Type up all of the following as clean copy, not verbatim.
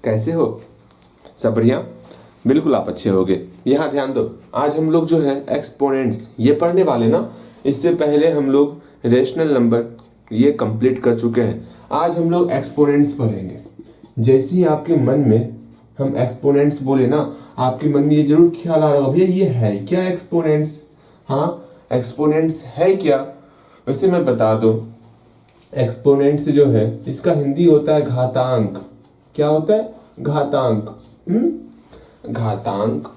कैसे हो? सब बढ़िया? बिल्कुल आप अच्छे होगे। यहाँ ध्यान दो, आज हम लोग जो है एक्सपोनेंट्स ये पढ़ने वाले ना। इससे पहले हम लोग रेशनल नंबर ये कंप्लीट कर चुके हैं। आज हम लोग एक्सपोनेंट्स पढ़ेंगे। जैसे ही आपके मन में हम एक्सपोनेंट्स बोले ना, आपके मन में ये जरूर ख्याल आ रहा होगा, भैया ये है क्या एक्सपोनेंट्स? हाँ, एक्सपोनेंट्स है क्या? वैसे मैं बता दूं, एक्सपोनेंट्स जो है इसका हिंदी होता है घातांक। क्या होता है? घातांक। घातांक।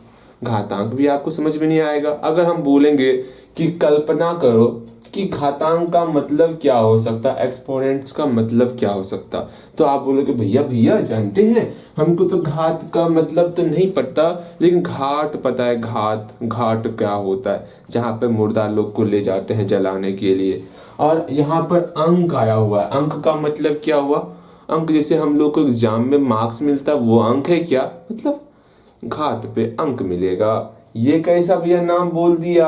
घातांक भी आपको समझ में नहीं आएगा अगर हम बोलेंगे कि कल्पना करो कि घातांक का मतलब क्या हो सकता, एक्सपोनेंट्स का मतलब क्या हो सकता। तो आप बोलोगे भैया भैया जानते हैं, हमको तो घात का मतलब तो नहीं पता, लेकिन घाट पता है। घाट घाट क्या होता है? जहाँ पे मुर्दा लोग को ले जाते हैं जलाने के लिए। और यहाँ पर अंक आया हुआ है। अंक का मतलब क्या हुआ? अंक जैसे हम लोग को एग्जाम में मार्क्स मिलता है, वो अंक है क्या? मतलब घाट पे अंक मिलेगा। ये कैसा भैया नाम बोल दिया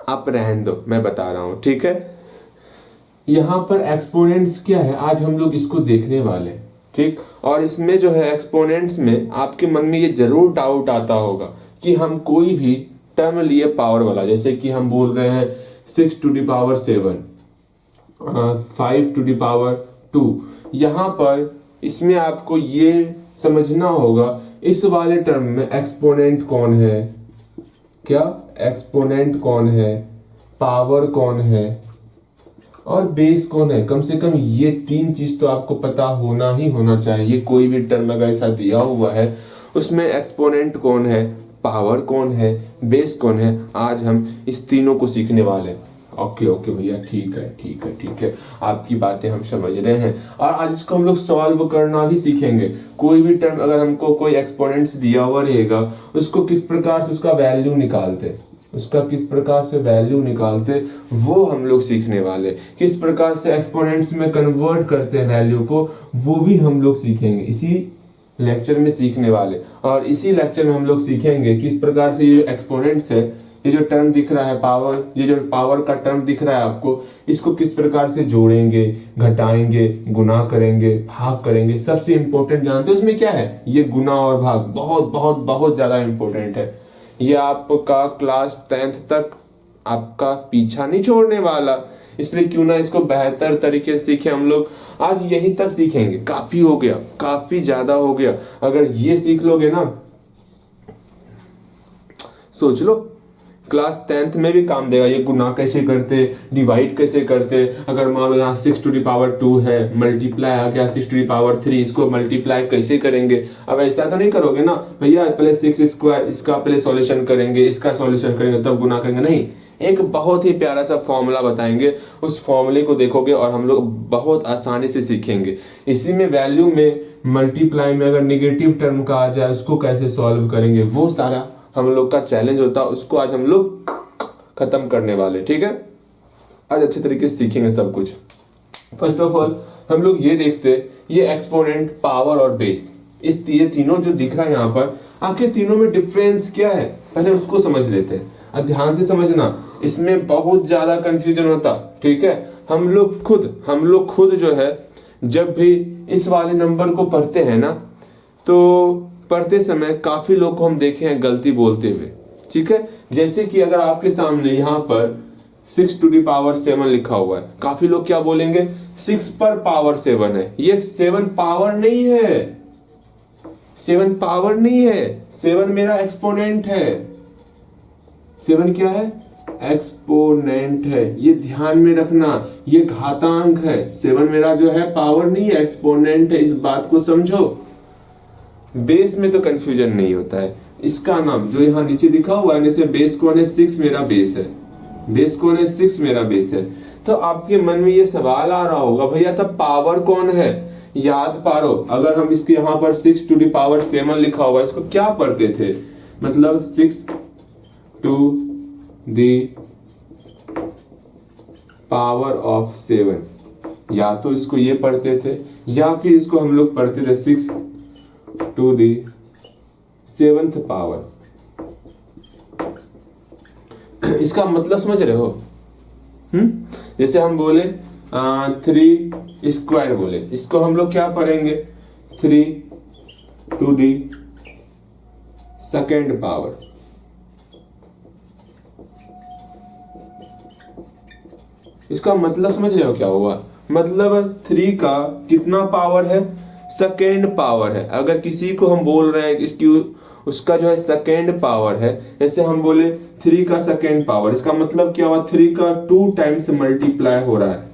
आप रहने दो, मैं बता रहा हूं, ठीक है। यहाँ पर एक्सपोनेंट्स क्या है, आज हम लोग इसको देखने वाले, ठीक। और इसमें जो है एक्सपोनेंट्स में आपके मन में ये जरूर डाउट आता होगा कि हम कोई भी टर्म लिए पावर वाला, जैसे कि हम बोल रहे हैं 6 to the power 7, 5 to the power 2। यहाँ पर इसमें आपको ये समझना होगा इस वाले टर्म में एक्सपोनेंट कौन है, क्या एक्सपोनेंट कौन है, पावर कौन है और बेस कौन है। कम से कम ये 3 चीज तो आपको पता होना ही होना चाहिए। कोई भी टर्म अगर ऐसा दिया हुआ है उसमें एक्सपोनेंट कौन है, पावर कौन है, बेस कौन है, आज हम इस तीनों को सीखने वाले हैं। ओके ओके भैया, ठीक है ठीक है ठीक है, आपकी बातें हम समझ रहे हैं। और आज इसको हम लोग सॉल्व करना भी सीखेंगे। कोई भी टर्म अगर हमको कोई एक्सपोनेंट्स दिया हुआ रहेगा, उसको किस प्रकार से उसका वैल्यू निकालते, उसका किस प्रकार से वैल्यू निकालते, वो हम लोग सीखने वाले। किस प्रकार से एक्सपोनेंट्स में कन्वर्ट करते हैं वैल्यू को, वो भी हम लोग सीखेंगे इसी लेक्चर में सीखने वाले। और इसी लेक्चर में हम लोग सीखेंगे किस प्रकार से ये एक्सपोनेंट्स है, ये जो टर्म दिख रहा है पावर, ये जो पावर का टर्म दिख रहा है आपको, इसको किस प्रकार से जोड़ेंगे, घटाएंगे, गुना करेंगे, भाग करेंगे। सबसे इंपॉर्टेंट जानते हो इसमें क्या है? ये गुना और भाग बहुत बहुत बहुत ज्यादा इंपॉर्टेंट है। ये आपका क्लास 10th तक आपका पीछा नहीं छोड़ने वाला, इसलिए क्यों ना इसको बेहतर तरीके से सीखे हम लोग। आज यहीं तक सीखेंगे, काफी हो गया, काफी ज्यादा हो गया। अगर ये सीख लोगे ना, सोच लो क्लास 10th में भी काम देगा। ये गुना कैसे करते, डिवाइड कैसे करते। अगर मान लो यहाँ 6 टू द पावर 2 है, मल्टीप्लाई आ गया 6 टू द पावर 3, इसको मल्टीप्लाई कैसे करेंगे। अब ऐसा तो नहीं करोगे ना भैया पहले 6 स्क्वायर इसका पहले सॉल्यूशन करेंगे, इसका सॉल्यूशन करेंगे तब गुना करेंगे। नहीं, एक बहुत ही प्यारा सा फॉर्मूला बताएंगे, उस फॉर्मूले को देखोगे और हम लोग बहुत आसानी से सीखेंगे। इसी में वैल्यू में मल्टीप्लाई में अगर निगेटिव टर्म का आ जाए उसको कैसे सॉल्व करेंगे, वो सारा हम लोग का चैलेंज होता है, उसको आज हम लोग खत्म करने वाले, ठीक है। आज अच्छे तरीके से सीखेंगे सब कुछ। फर्स्ट ऑफ ऑल हम लोग ये देखते, ये एक्सपोनेंट, पावर और बेस, ये तीनों जो दिख रहा है यहाँ पर, आखिर तीनों में डिफरेंस क्या है पहले उसको समझ लेते हैं। अब ध्यान से समझना, इसमें बहुत ज्यादा कंफ्यूजन होता, ठीक है। हम लोग खुद जो है जब भी इस वाले नंबर को पढ़ते हैं ना, तो पढ़ते समय काफी लोग को हम देखे हैं गलती बोलते हुए, ठीक है। जैसे कि अगर आपके सामने यहाँ पर 6 टू द पावर 7 लिखा हुआ है, काफी लोग क्या बोलेंगे 6 पर पावर 7 है। ये 7 पावर नहीं है, 7 पावर नहीं है, 7 मेरा एक्सपोनेंट है। 7 क्या है? एक्सपोनेंट है। ये ध्यान में रखना, ये घातांक है। 7 मेरा जो है पावर नहीं है, एक्सपोनेंट है, इस बात को समझो। बेस में तो कंफ्यूजन नहीं होता है। इसका नाम जो यहाँ नीचे दिखा हुआ है, जैसे बेस कौन है? 6 मेरा बेस है। बेस कौन है? 6 मेरा बेस है। तो आपके मन में ये सवाल आ रहा होगा भैया तब पावर कौन है? याद पारो, अगर हम इसके यहाँ पर 6 टू द पावर 7 लिखा हुआ है, इसको क्या पढ़ते थे? मतलब 6 टू द पावर ऑफ 7, या तो इसको ये पढ़ते थे या फिर इसको हम लोग पढ़ते थे 6 टू दी 7th पावर। इसका मतलब समझ रहे हो? जैसे हम बोले 3 स्क्वायर बोले, इसको हम लोग क्या पढ़ेंगे? 3 to the second पावर। इसका मतलब समझ रहे हो क्या हुआ? मतलब 3 का कितना पावर है? सेकेंड पावर है। अगर किसी को हम बोल रहे हैं इसकी उसका जो है सेकेंड पावर है, जैसे हम बोले 3 का सेकेंड पावर, इसका मतलब क्या हुआ? 3 का 2 टाइम्स मल्टीप्लाई हो रहा है।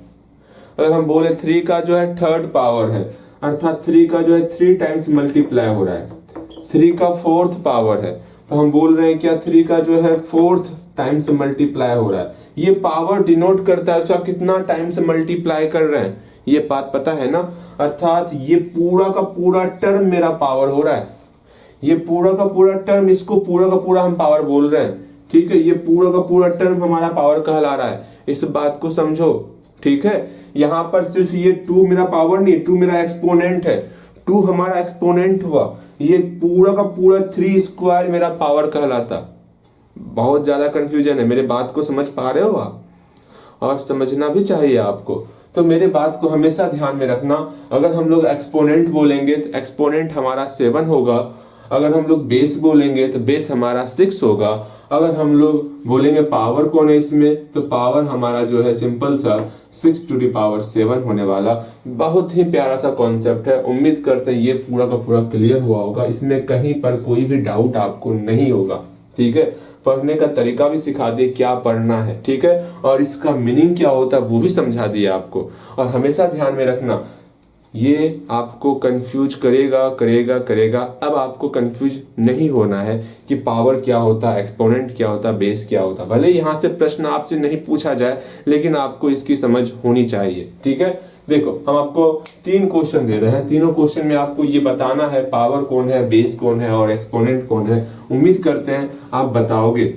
अगर हम बोले 3 का जो है थर्ड पावर है, अर्थात 3 का जो है 3 टाइम्स मल्टीप्लाई हो रहा है। 3 का फोर्थ पावर है, तो हम बोल रहे हैं क्या 3 का जो है फोर्थ टाइम्स मल्टीप्लाई हो रहा है। ये पावर डिनोट करता है उसका कितना टाइम्स मल्टीप्लाई कर रहे हैं, ये बात पता है ना? अर्थात ये पूरा का पूरा टर्म मेरा पावर हो रहा है। ये पूरा का पूरा टर्म, इसको पूरा का पूरा हम पावर बोल रहे हैं। ठीक है, ये पूरा का पूरा टर्म हमारा पावर कहला रहा है। इस बात को समझो। ठीक है, यहां पर सिर्फ ये 2 मेरा पावर नहीं, 2 मेरा एक्सपोनेंट है। 2 हमारा एक्सपोनेंट हुआ, ये पूरा का पूरा 3 स्क्वायर मेरा पावर कहलाता। बहुत ज्यादा कंफ्यूजन है, मेरे बात को समझ पा रहे हो आप? और समझना भी चाहिए आपको। तो मेरे बात को हमेशा ध्यान में रखना। अगर हम लोग एक्सपोनेंट बोलेंगे तो एक्सपोनेंट हमारा 7 होगा। अगर हम लोग बेस बोलेंगे तो बेस हमारा 6 होगा। अगर हम लोग बोलेंगे पावर कौन है इसमें, तो पावर हमारा जो है सिंपल सा 6 to the power 7 होने वाला। बहुत ही प्यारा सा कॉन्सेप्ट है। उम्मीद करते हैं ये पूरा का पूरा क्लियर हुआ होगा, इसमें कहीं पर कोई भी डाउट आपको नहीं होगा। ठीक है, पढ़ने का तरीका भी सिखा दिए, क्या पढ़ना है। ठीक है, और इसका मीनिंग क्या होता है वो भी समझा दिया आपको। और हमेशा ध्यान में रखना, ये आपको कंफ्यूज करेगा करेगा करेगा। अब आपको कंफ्यूज नहीं होना है कि पावर क्या होता है, एक्सपोनेंट क्या होता है, बेस क्या होता है। भले यहाँ से प्रश्न आपसे नहीं पूछा जाए, लेकिन आपको इसकी समझ होनी चाहिए। ठीक है, देखो हम आपको 3 क्वेश्चन दे रहे हैं। तीनों क्वेश्चन में आपको ये बताना है पावर कौन है, बेस कौन है और एक्सपोनेंट कौन है। उम्मीद करते हैं आप बताओगे,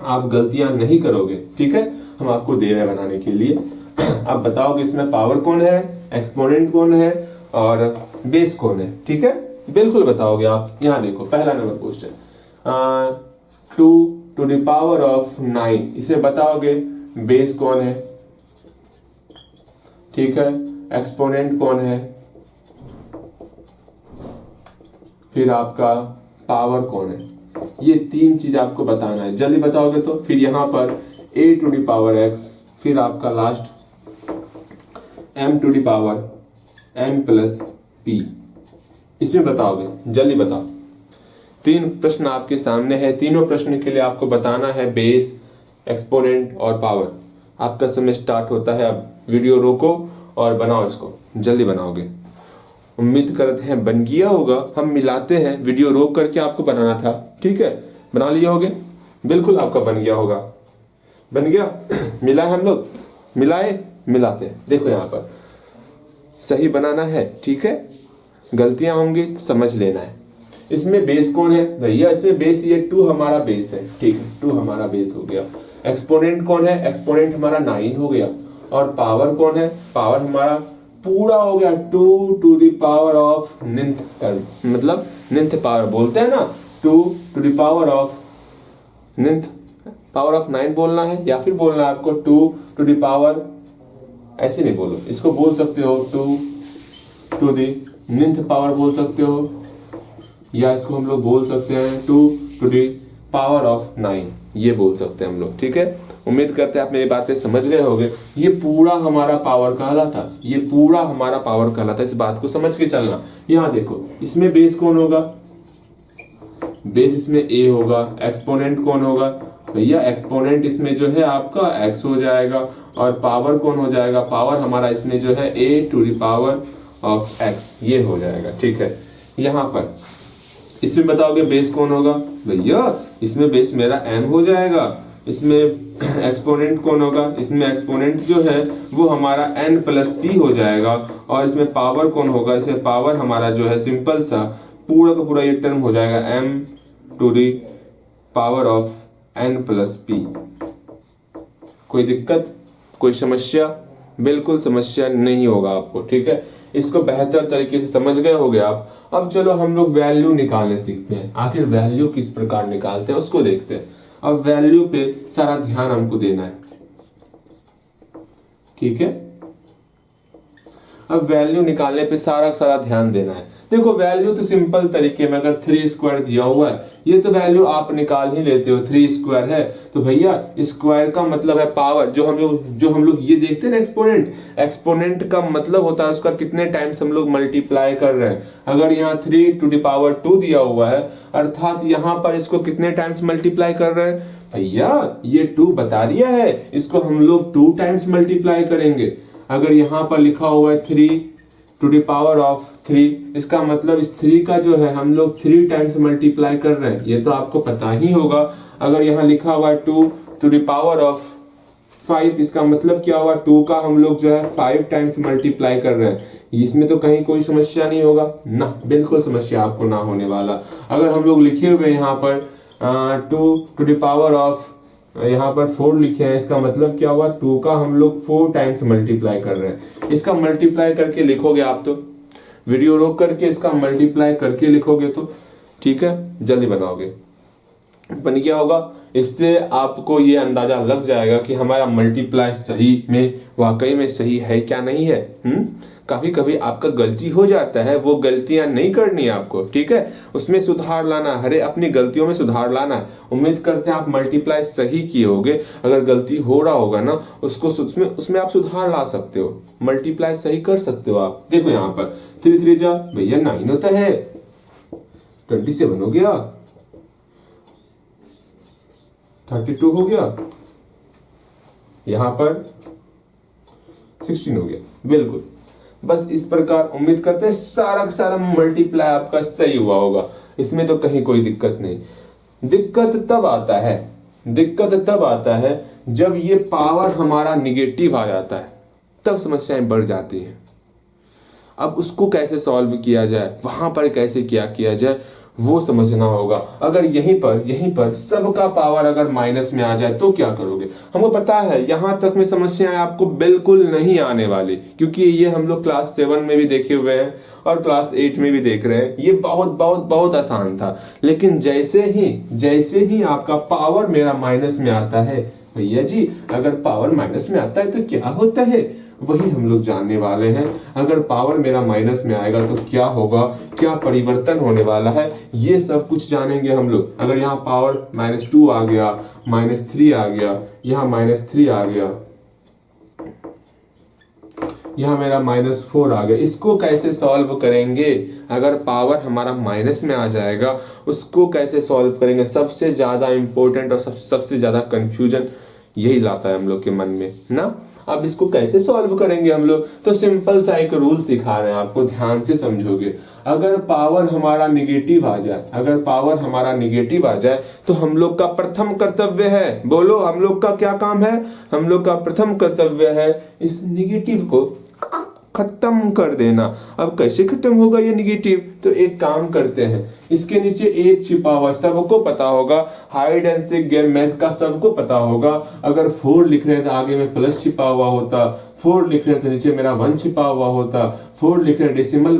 आप गलतियां नहीं करोगे। ठीक है, हम आपको दे रहे हैं बनाने के लिए। आप बताओगे इसमें पावर कौन है, एक्सपोनेंट कौन है और बेस कौन है। ठीक है, बिल्कुल बताओगे आप। यहाँ देखो पहला number question, 2 to the power of 9, इसे बताओगे बेस कौन है। ठीक है, एक्सपोनेंट कौन है, फिर आपका पावर कौन है। ये 3 चीज आपको बताना है। जल्दी बताओगे तो फिर यहाँ पर a to the power x, फिर आपका last m to the power n plus p, इसमें बताओगे। जल्दी बताओ। 3 प्रश्न आपके सामने है। तीनों प्रश्न के लिए आपको बताना है बेस, एक्सपोनेंट और पावर। आपका समय स्टार्ट होता है अब। वीडियो रोको और बनाओ इसको, जल्दी बनाओगे। उम्मीद करते हैं बन गया होगा। हम मिलाते हैं, वीडियो रोक करके आपको बनाना था। ठीक है, बना लिए होगे, बिल्कुल आपका बन गया होगा। बन गया, मिला है, हम लोग मिलाए मिलाते हैं। देखो यहाँ पर सही बनाना है। ठीक है, गलतियां होंगी तो समझ लेना है। इसमें बेस कौन है भैया, इसमें बेस ये 2 हमारा बेस है। ठीक है, 2 हमारा बेस हो गया। एक्सपोनेंट कौन है, एक्सपोनेंट हमारा 9 हो गया। और पावर कौन है, पावर हमारा पूरा हो गया 2 to the power of nth term, मतलब nth पावर बोलते हैं ना, 2 to the power of nth power of 9 बोलना है, या फिर बोलना है आपको 2 to the power, ऐसे नहीं बोलो, इसको बोल सकते हो 2 to the nth पावर बोल सकते हो, या इसको हम लोग बोल सकते हैं 2 to the power of 9, ये बोल सकते हैं हम लोग। ठीक है, उम्मीद करते हैं आप मेरी बातें समझ गए होंगे। ये पूरा हमारा पावर कहलाता, ये पूरा हमारा पावर कहलाता। इस बात को समझ के चलना। यहाँ देखो इसमें बेस कौन होगा, बेस इसमें a होगा। एक्सपोनेंट कौन होगा भैया, एक्सपोनेंट इसमें जो है आपका x हो जाएगा। और पावर कौन हो जाएगा, पावर हमारा इसमें जो है a to the power of x, ये हो जाएगा। ठीक है, यहाँ पर इसमें बताओगे बेस कौन होगा भैया, इसमें बेस मेरा m हो जाएगा। इसमें एक्सपोनेंट कौन होगा, इसमें एक्सपोनेंट जो है वो हमारा n plus p हो जाएगा। और इसमें पावर कौन होगा, इसमें पावर हमारा जो है सिंपल सा पूरा का पूरा ये टर्म हो जाएगा m to the power of n plus p। कोई दिक्कत, कोई समस्या? बिल्कुल समस्या नहीं होगा आपको। ठीक है, इसको बेहतर तरीके से समझ गए होगे आप। अब चलो हम लोग वैल्यू निकालने सीखते हैं। आखिर वैल्यू किस प्रकार निकालते हैं उसको देखते हैं। अब वैल्यू पे सारा ध्यान हमको देना है। ठीक है, अब वैल्यू निकालने पे सारा ध्यान देना है। देखो वैल्यू तो सिंपल तरीके में, अगर 3 स्क्वायर दिया हुआ है, ये तो वैल्यू आप निकाल ही लेते हो, 3 स्क्वायर है तो भैया स्क्वायर का मतलब है पावर। जो हम लोग ये देखते हैं ना एक्सपोनेंट का मतलब होता है उसका कितने टाइम्स हम लोग मल्टीप्लाई कर रहे हैं। अगर यहाँ 3⁻² दिया हुआ है अर्थात यहाँ पर इसको कितने टाइम्स मल्टीप्लाई कर रहे हैं भैया, ये 2 बता दिया है, इसको हम लोग 2 टाइम्स मल्टीप्लाई करेंगे। अगर यहाँ पर लिखा हुआ है 3⁻3, इसका मतलब इस 3 का जो है हम लोग 3 टाइम्स मल्टीप्लाई कर रहे हैं, ये तो आपको पता ही होगा। अगर यहाँ लिखा हुआ है 2⁻5, इसका मतलब क्या हुआ, 2 का हम लोग जो है 5 टाइम्स मल्टीप्लाई कर रहे हैं। इसमें तो कहीं कोई समस्या नहीं होगा ना, बिल्कुल समस्या आपको ना होने वाला। अगर हम लोग लिखे हुए यहाँ पर यहाँ पर 4 लिखे हैं, इसका मतलब क्या हुआ, 2 का हम लोग 4 टाइम्स मल्टीप्लाई कर रहे हैं। इसका मल्टीप्लाई करके लिखोगे आप तो वीडियो रोक करके इसका मल्टीप्लाई करके लिखोगे तो ठीक है, जल्दी बनाओगे। अपन क्या होगा, इससे आपको ये अंदाजा लग जाएगा कि हमारा मल्टीप्लाई सही में वाकई में सही है क्या नहीं है। कभी कभी आपका गलती हो जाता है, वो गलतियां नहीं करनी है आपको, ठीक है, उसमें सुधार लाना, हरे अपनी गलतियों में सुधार लाना। उम्मीद करते हैं आप मल्टीप्लाई सही किए होगे। अगर गलती हो रहा होगा ना उसको उसमें आप सुधार ला सकते हो, मल्टीप्लाई सही कर सकते हो आप। देखो यहाँ पर 3 3 जा भैया 9 होता है, 27 हो गया, 32 हो गया, यहां पर 16 हो गया, बिल्कुल। बस इस प्रकार उम्मीद करते हैं सारा मल्टीप्लाई आपका सही हुआ होगा, इसमें तो कहीं कोई दिक्कत नहीं। दिक्कत तब आता है जब ये पावर हमारा निगेटिव आ जाता है, तब समस्याएं बढ़ जाती हैं। अब उसको कैसे सॉल्व किया जाए, वहां पर कैसे क्या किया जाए वो समझना होगा। अगर यहीं पर सबका पावर अगर माइनस में आ जाए तो क्या करोगे। हमको पता है यहां तक में समस्याएं आपको बिल्कुल नहीं आने वाली, क्योंकि ये हम लोग क्लास 7 में भी देखे हुए हैं और क्लास 8 में भी देख रहे हैं। ये बहुत आसान था, लेकिन जैसे ही आपका पावर मेरा माइनस में आता है, भैया जी अगर पावर माइनस में आता है तो क्या होता है, वही हम लोग जानने वाले हैं। अगर पावर मेरा माइनस में आएगा तो क्या होगा, क्या परिवर्तन होने वाला है, ये सब कुछ जानेंगे हम लोग। अगर यहाँ पावर -2 आ गया, -3 आ गया, यहाँ -3 आ गया, यहाँ मेरा -4 आ गया, इसको कैसे सॉल्व करेंगे। अगर पावर हमारा माइनस में आ जाएगा उसको कैसे सॉल्व करेंगे, सबसे ज्यादा इंपॉर्टेंट और सबसे ज्यादा कंफ्यूजन यही लाता है हम लोग के मन में ना। अब इसको कैसे सॉल्व करेंगे हम लोग, तो सिंपल सा एक रूल सिखा रहे हैं आपको, ध्यान से समझोगे। अगर पावर हमारा निगेटिव आ जाए तो हम लोग का प्रथम कर्तव्य है, बोलो हम लोग का क्या काम है, हम लोग का प्रथम कर्तव्य है इस निगेटिव को खत्म कर देना। अब कैसे खत्म होगा ये निगेटिव, तो एक काम करते हैं, इसके नीचे 1 छिपा हुआ, सबको पता होगा, hide and seek game math का सबको पता होगा। अगर 4 लिख रहे हैं तो आगे में प्लस छिपा हुआ होता, 4 लिख रहे हैं तो नीचे मेरा 1 छिपा हुआ होता, 4 लिख रहे हैं डेसिमल,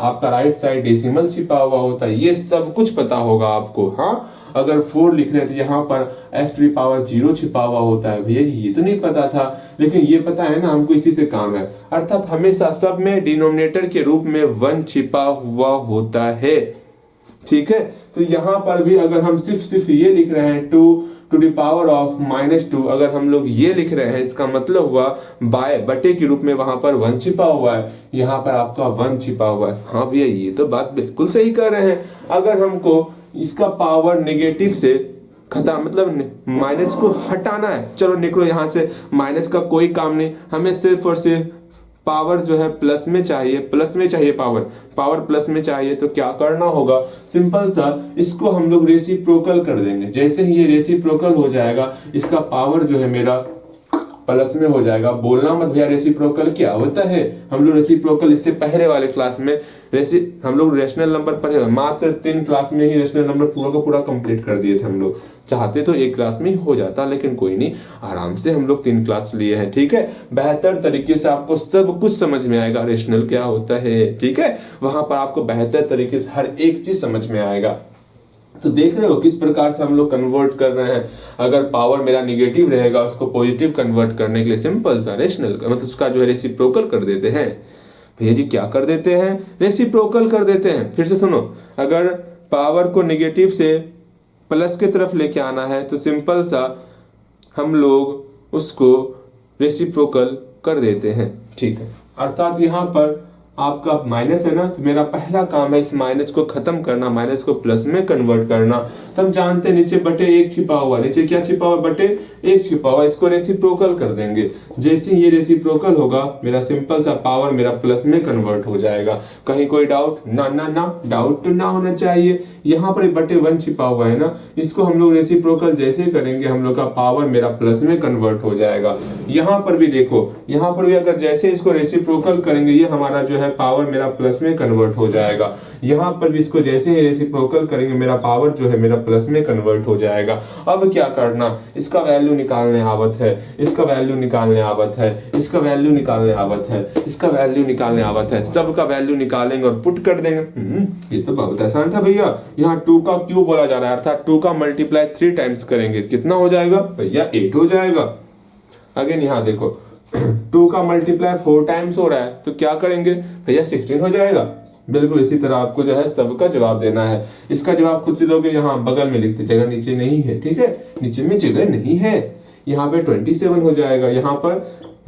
आपका राइट साइड डेसिमल छिपा हुआ होता, ये सब कुछ पता होगा आपको। हाँ, अगर 4 लिख रहे थे यहाँ पर x⁻0 छिपा हुआ होता है, भैया ये तो नहीं पता था, लेकिन ये पता है ना हमको, इसी से काम है। अर्थात हमेशा सब में डिनोमिनेटर के रूप में 1 छिपा हुआ होता है, ठीक है। तो यहाँ पर भी अगर हम सिर्फ ये लिख रहे हैं 2⁻⁻², अगर हम लोग ये लिख रहे हैं इसका मतलब हुआ बटे के रूप में वहां पर 1 छिपा हुआ है, यहाँ पर आपका 1 छिपा हुआ है। हाँ भैया ये तो बात बिल्कुल सही कर रहे हैं। अगर हमको इसका पावर नेगेटिव से खत्म, मतलब माइनस को हटाना है, चलो निकलो यहाँ से, माइनस का कोई काम नहीं, हमें सिर्फ और सिर्फ पावर जो है प्लस में चाहिए पावर प्लस में चाहिए। तो क्या करना होगा, सिंपल सा, इसको हम लोग रेसिप्रोकल कर देंगे। जैसे ही ये रेसिप्रोकल हो जाएगा इसका पावर जो है मेरा प्लस में हो जाएगा। बोलना मत भैया रेसिप्रोकल क्या होता है, हम लोग रेसिप्रोकल इससे पहले वाले क्लास में हम लोग रेशनल नंबर पढ़े, मात्र 3 क्लास में ही रेशनल नंबर पूरा का पूरा कंप्लीट कर दिए थे हम लोग। चाहते तो 1 क्लास में ही हो जाता, लेकिन कोई नहीं, आराम से हम लोग 3 क्लास लिए हैं, ठीक है। बेहतर तरीके से आपको सब कुछ समझ में आएगा, रेशनल क्या होता है, ठीक है। वहां पर आपको बेहतर तरीके से हर एक चीज समझ में आएगा। तो देख रहे हो किस प्रकार से हम लोग कन्वर्ट कर रहे हैं। अगर पावर मेरा निगेटिव रहेगा उसको पॉजिटिव कन्वर्ट करने के लिए सिंपल सा रेशनल मतलब उसका जो है रेसिप्रोकल कर देते हैं। भैया जी क्या कर देते हैं, रेसिप्रोकल कर देते हैं। फिर से सुनो, अगर पावर को नेगेटिव से प्लस की तरफ लेके आना है तो सिंपल सा हम लोग उसको रेसिप्रोकल कर देते हैं, ठीक है। अर्थात यहाँ पर आपका माइनस है ना, तो मेरा पहला काम है इस माइनस को खत्म करना, माइनस को प्लस में कन्वर्ट करना। तो हम जानते हैं नीचे बटे 1 छिपा हुआ, नीचे क्या छिपा हुआ, बटे 1 छिपा हुआ, इसको रेसिप्रोकल कर देंगे। जैसे ये रेसिप्रोकल होगा मेरा सिंपल सा पावर मेरा प्लस में कन्वर्ट हो जाएगा। कहीं कोई डाउट ना ना ना, डाउट तो ना होना चाहिए। यहाँ पर बटे 1 छिपा हुआ है ना, इसको हम लोग रेसिप्रोकल जैसे करेंगे हम लोग का पावर मेरा प्लस में कन्वर्ट हो जाएगा। यहाँ पर भी देखो, यहाँ पर भी अगर जैसे इसको रेसिप्रोकल करेंगे ये हमारा जो है पावर मेरा प्लस में कन्वर्ट हो जाएगा। यहाँ पर भी इसको जैसे ही रेसिप्रोकल करेंगे मेरा पावर जो है मेरा प्लस में कन्वर्ट हो जाएगा। अब क्या करना, इसका वैल्यू निकालने आवत है, इसका वैल्यू निकालने आवत है, इसका वैल्यू निकालने आवत है, इसका वैल्यू निकालने आवत है, सबका वैल्यू निकालेंगे और पुट कर देंगे। ये तो बहुत आसान था भैया। यहाँ 2 का क्यूब बोला जा रहा है, अर्थात 2 का मल्टीप्लाई 3 टाइम्स करेंगे, कितना हो जाएगा भैया, 8 हो जाएगा। अगेन यहाँ देखो 2 का मल्टीप्लाई 4 टाइम्स हो रहा है, तो क्या करेंगे भैया, 16 हो जाएगा। बिल्कुल इसी तरह आपको जो है सबका जवाब देना है। इसका जवाब खुद से दोगे, यहाँ बगल में लिखते, जगह नीचे नहीं है, ठीक है, नीचे में जगह नहीं है। यहाँ पे 27 हो जाएगा, यहाँ पर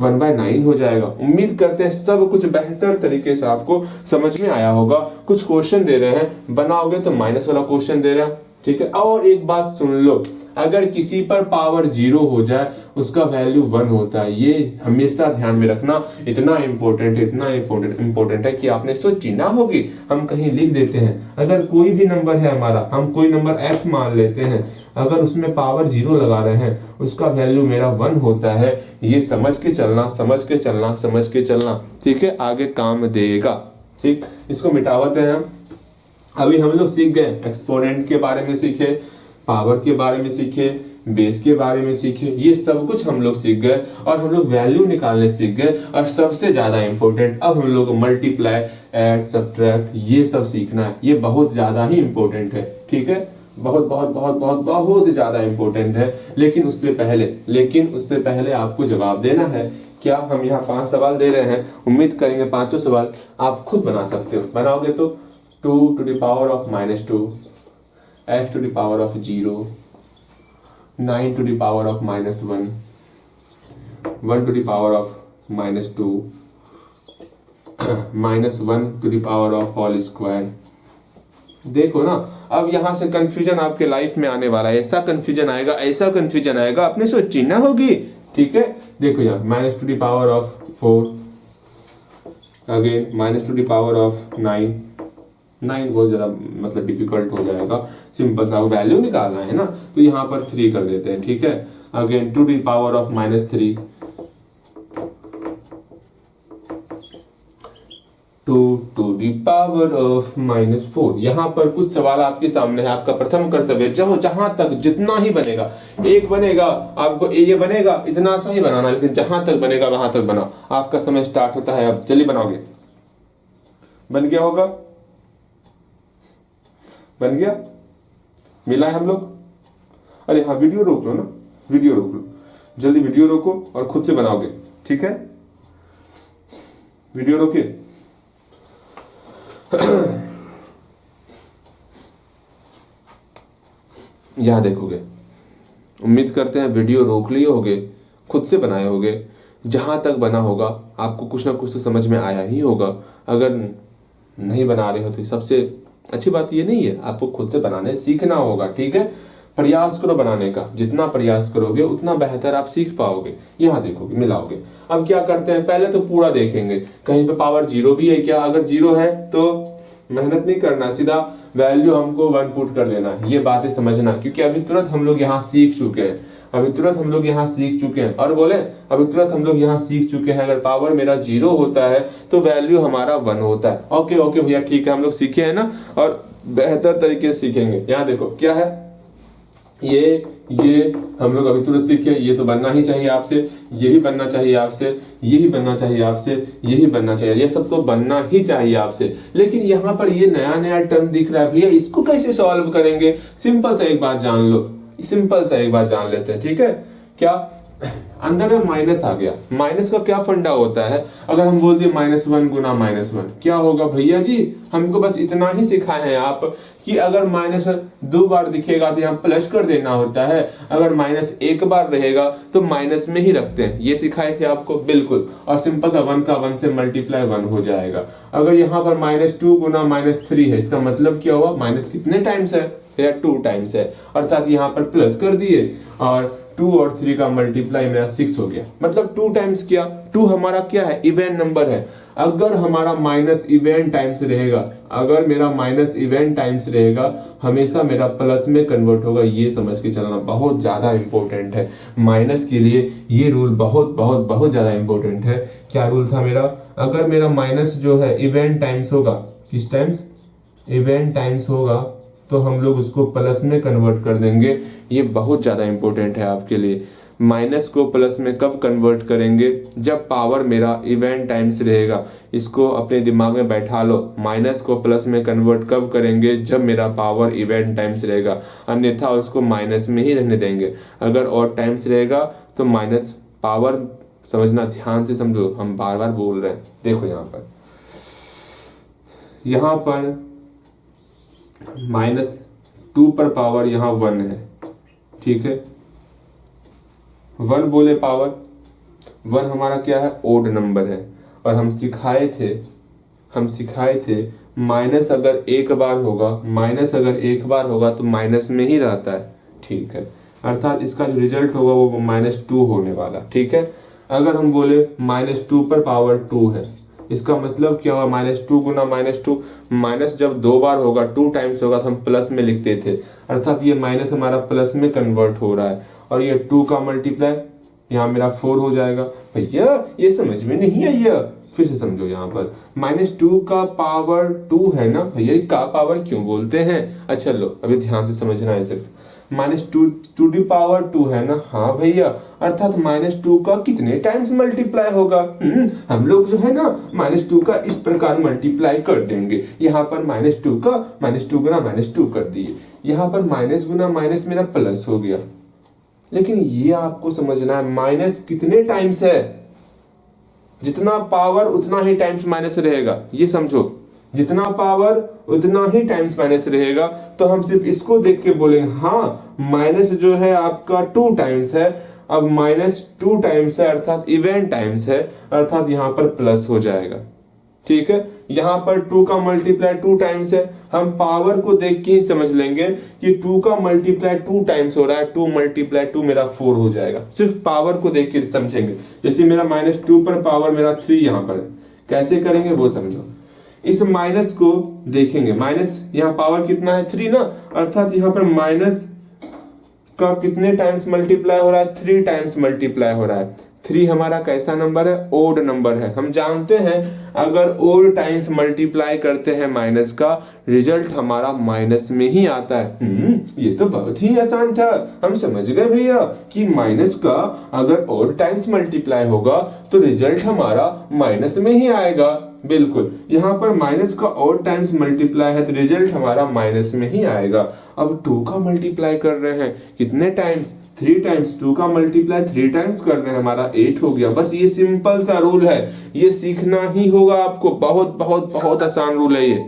1/9 हो जाएगा। उम्मीद करते हैं सब कुछ बेहतर तरीके से आपको समझ में आया होगा। कुछ क्वेश्चन दे रहे हैं, बनाओगे तो माइनस वाला क्वेश्चन दे रहे हैं, ठीक है। और एक बात सुन लो, अगर किसी पर पावर 0 हो जाए उसका वैल्यू 1 होता है, ये हमेशा ध्यान में रखना। इतना इंपॉर्टेंट है, इतना इंपॉर्टेंट है कि आपने सोची ना होगी। हम कहीं लिख देते हैं, अगर कोई भी नंबर है हमारा, हम कोई नंबर x मान लेते हैं, अगर उसमें पावर 0 लगा रहे हैं उसका वैल्यू मेरा 1 होता है। ये समझ के चलना, समझ के चलना, समझ के चलना, ठीक है, आगे काम देगा, ठीक। इसको मिटावते हैं हम। अभी हम लोग सीख गए, एक्सपोनेंट के बारे में सीखे, पावर के बारे में सीखे, बेस के बारे में सीखे, ये सब कुछ हम लोग सीख गए और हम लोग वैल्यू निकालने सीख गए। और सबसे ज्यादा इंपॉर्टेंट अब हम लोग मल्टीप्लाई, ऐड, सब्ट्रैक्ट ये सब सीखना है। ये बहुत ज्यादा ही इंपॉर्टेंट है, ठीक है, बहुत बहुत बहुत बहुत बहुत ज्यादा इंपॉर्टेंट है। लेकिन उससे पहले आपको जवाब देना है। क्या हम यहाँ 5 सवाल दे रहे हैं, उम्मीद करेंगे 5 सवाल आप खुद बना सकते हो। बनाओगे तो 2 to the power of -2, x to the power of 0, 9 to the power of -1, 1 to the power of -2, -1 to the power of whole square। देखो ना, अब यहां से कंफ्यूजन आपके लाइफ में आने वाला है। ऐसा कंफ्यूजन आएगा, ऐसा कंफ्यूजन आएगा, आपने सोची ना होगी, ठीक है। देखो यार, -2 to the power of 4, again -2 to the power of 9 बहुत ज्यादा मतलब डिफिकल्ट हो जाएगा। सिंपल सा वैल्यू निकालना है ना, तो यहाँ पर 3 कर देते हैं, ठीक है। Again 2 to the power of -3, 2 to the power of -4। यहाँ पर कुछ सवाल आपके सामने है। आपका प्रथम कर्तव्य जहां तक जितना ही बनेगा, एक बनेगा आपको ये बनेगा, इतना सा ही बनाना, लेकिन जहां तक बनेगा वहां तक बनाओ। आपका समय स्टार्ट होता है अब, जल्दी बनाओगे। बन गया होगा, बन गया, मिला है हम लोग। अरे हाँ, वीडियो रोक लो ना, वीडियो रोक लो, जल्दी वीडियो रोको और खुद से बनाओगे, ठीक है। वीडियो रोकिए। यहां देखोगे, उम्मीद करते हैं वीडियो रोक लिए होगे, खुद से बनाए होगे। जहां तक बना होगा आपको कुछ ना कुछ तो समझ में आया ही होगा। अगर नहीं बना रहे हो तो सबसे अच्छी बात ये नहीं है, आपको खुद से बनाने सीखना होगा, ठीक है। प्रयास करो बनाने का, जितना प्रयास करोगे उतना बेहतर आप सीख पाओगे। यहाँ देखोगे, मिलाओगे। अब क्या करते हैं, पहले तो पूरा देखेंगे, कहीं पे पावर 0 भी है क्या। अगर 0 है तो मेहनत नहीं करना, सीधा वैल्यू हमको 1 पुट कर देना। ये बातें समझना, क्योंकि अभी तुरंत हम लोग यहाँ सीख चुके हैं, अभी तुरंत हम लोग यहाँ सीख चुके हैं। और बोले अभी तुरंत हम लोग यहाँ सीख चुके हैं, अगर पावर मेरा 0 होता है तो वैल्यू हमारा 1 होता है। ओके ओके भैया, ठीक है, हम लोग सीखे हैं ना, और बेहतर तरीके से सीखेंगे। यहाँ देखो क्या है, ये हम लोग अभी तुरंत सीखे। ये तो बनना ही चाहिए आपसे, ये भी बनना चाहिए आपसे, ये ही बनना चाहिए आपसे, ये ही बनना चाहिए, ये सब तो बनना ही चाहिए आपसे। लेकिन यहाँ पर ये नया टर्म दिख रहा है भैया, इसको कैसे सॉल्व करेंगे। सिंपल सा एक बात जान लो, सिंपल सा एक बात जान लेते हैं, ठीक है। क्या अंदर में माइनस आ गया। माइनस का क्या फंडा होता है, अगर हम बोल दिए -1 गुना -1 क्या होगा भैया जी, हमको बस इतना ही सिखाए हैं आप कि अगर माइनस 2 बार दिखेगा तो यहाँ प्लस कर देना होता है, अगर -1 बार रहेगा तो माइनस में ही रखते हैं, ये सिखाए थे आपको बिल्कुल। और सिंपल सा 1 का 1 से मल्टीप्लाई 1 हो जाएगा। अगर यहाँ पर -2 गुना -3 है, इसका मतलब क्या हुआ, माइनस कितने टाइम्स है, 2 टाइम्स है, अर्थात यहाँ पर प्लस कर दिए और 2 और 3 का मल्टीप्लाई मेरा 6 हो गया, मतलब 2 टाइम्स किया। 2 हमारा क्या है, इवेंट नंबर है। अगर हमारा माइनस इवेंट टाइम्स रहेगा, अगर मेरा माइनस इवेंट टाइम्स रहेगा, हमेशा मेरा प्लस में कन्वर्ट होगा, ये समझ के चलना बहुत ज्यादा इंपॉर्टेंट है। माइनस के लिए ये रूल बहुत बहुत बहुत ज्यादा इंपॉर्टेंट है। क्या रूल था मेरा, अगर मेरा माइनस जो है इवेंट टाइम्स होगा, किस टाइम्स, इवेंट टाइम्स होगा, तो हम लोग उसको प्लस में कन्वर्ट कर देंगे। ये बहुत ज्यादा इंपॉर्टेंट है आपके लिए। माइनस को प्लस में कब कन्वर्ट करेंगे, जब पावर मेरा इवेंट टाइम्स रहेगा। इसको अपने दिमाग में बैठा लो, माइनस को प्लस में कन्वर्ट कब करेंगे, जब मेरा पावर इवेंट टाइम्स रहेगा, अन्यथा उसको माइनस में ही रहने देंगे। अगर और टाइम्स रहेगा तो माइनस पावर, समझना ध्यान से समझो, हम बार बार बोल रहे हैं। देखो यहाँ पर -2 पर पावर यहाँ 1 है, ठीक है, 1 बोले पावर 1 हमारा क्या है, ओड नंबर है। और हम सिखाए थे माइनस अगर एक बार होगा तो माइनस में ही रहता है, ठीक है, अर्थात इसका जो रिजल्ट होगा वो -2 होने वाला, ठीक है। अगर हम बोले -2 पर पावर 2 है, इसका मतलब क्या हुआ, -2 गुना -2, माइनस जब 2 बार होगा, 2 टाइम्स होगा तो हम प्लस में लिखते थे, अर्थात ये माइनस हमारा प्लस में कन्वर्ट हो रहा है। और ये 2 का मल्टीप्लाई यहाँ मेरा 4 हो जाएगा। भैया ये समझ में नहीं आई है, फिर से समझो, यहाँ पर -2 का पावर 2 है ना भैया, का पावर क्यों बोलते हैं, अच्छा लो अभी ध्यान से समझना है, सिर्फ -2 है ना, हाँ भैया, अर्थात -2 का कितने टाइम्स मल्टीप्लाई होगा, हम लोग जो है ना -2 का इस प्रकार मल्टीप्लाई कर देंगे। यहाँ पर -2 का -2 गुना -2 कर दिए, यहाँ पर माइनस गुना माइनस मेरा प्लस हो गया। लेकिन ये आपको समझना है, माइनस कितने टाइम्स है, जितना पावर उतना ही टाइम्स माइनस रहेगा, ये समझो, जितना पावर उतना ही टाइम्स माइनस रहेगा। तो हम सिर्फ इसको देख के बोलेंगे हाँ माइनस जो है आपका 2 टाइम्स है, अब -2 टाइम्स है अर्थात इवेंट टाइम्स है, अर्थात यहाँ पर प्लस हो जाएगा, ठीक है। यहाँ पर 2 का मल्टीप्लाई 2 टाइम्स है, हम पावर को देख के ही समझ लेंगे कि 2 का मल्टीप्लाई 2 टाइम्स हो रहा है, 2 मल्टीप्लाई 2 मेरा 4 हो जाएगा, सिर्फ पावर को देख के समझेंगे। जैसे मेरा -2 पर पावर मेरा 3 यहाँ पर है, कैसे करेंगे वो समझो। इस माइनस को देखेंगे, माइनस यहाँ पावर कितना है 3 ना, अर्थात यहाँ पर माइनस का कितने टाइम्स मल्टीप्लाई हो रहा है, 3 टाइम्स मल्टीप्लाई हो रहा है। 3 हमारा कैसा नंबर है, ओड नंबर है। हम जानते हैं अगर ओड टाइम्स मल्टीप्लाई करते हैं माइनस का, रिजल्ट हमारा माइनस में ही आता है। ये तो बहुत ही आसान था, हम समझ गए भैया कि माइनस का अगर ओड टाइम्स मल्टीप्लाई होगा तो रिजल्ट हमारा माइनस में ही आएगा। बिल्कुल, यहाँ पर माइनस का और टाइम्स मल्टीप्लाई है तो रिजल्ट हमारा माइनस में ही आएगा। अब 2 का मल्टीप्लाई कर रहे हैं कितने टाइम्स, 3 टाइम्स, 2 का मल्टीप्लाई 3 टाइम्स कर रहे हैं, हमारा 8 हो गया। बस ये सिंपल सा रूल है, ये सीखना ही होगा आपको, बहुत बहुत बहुत आसान रूल है ये,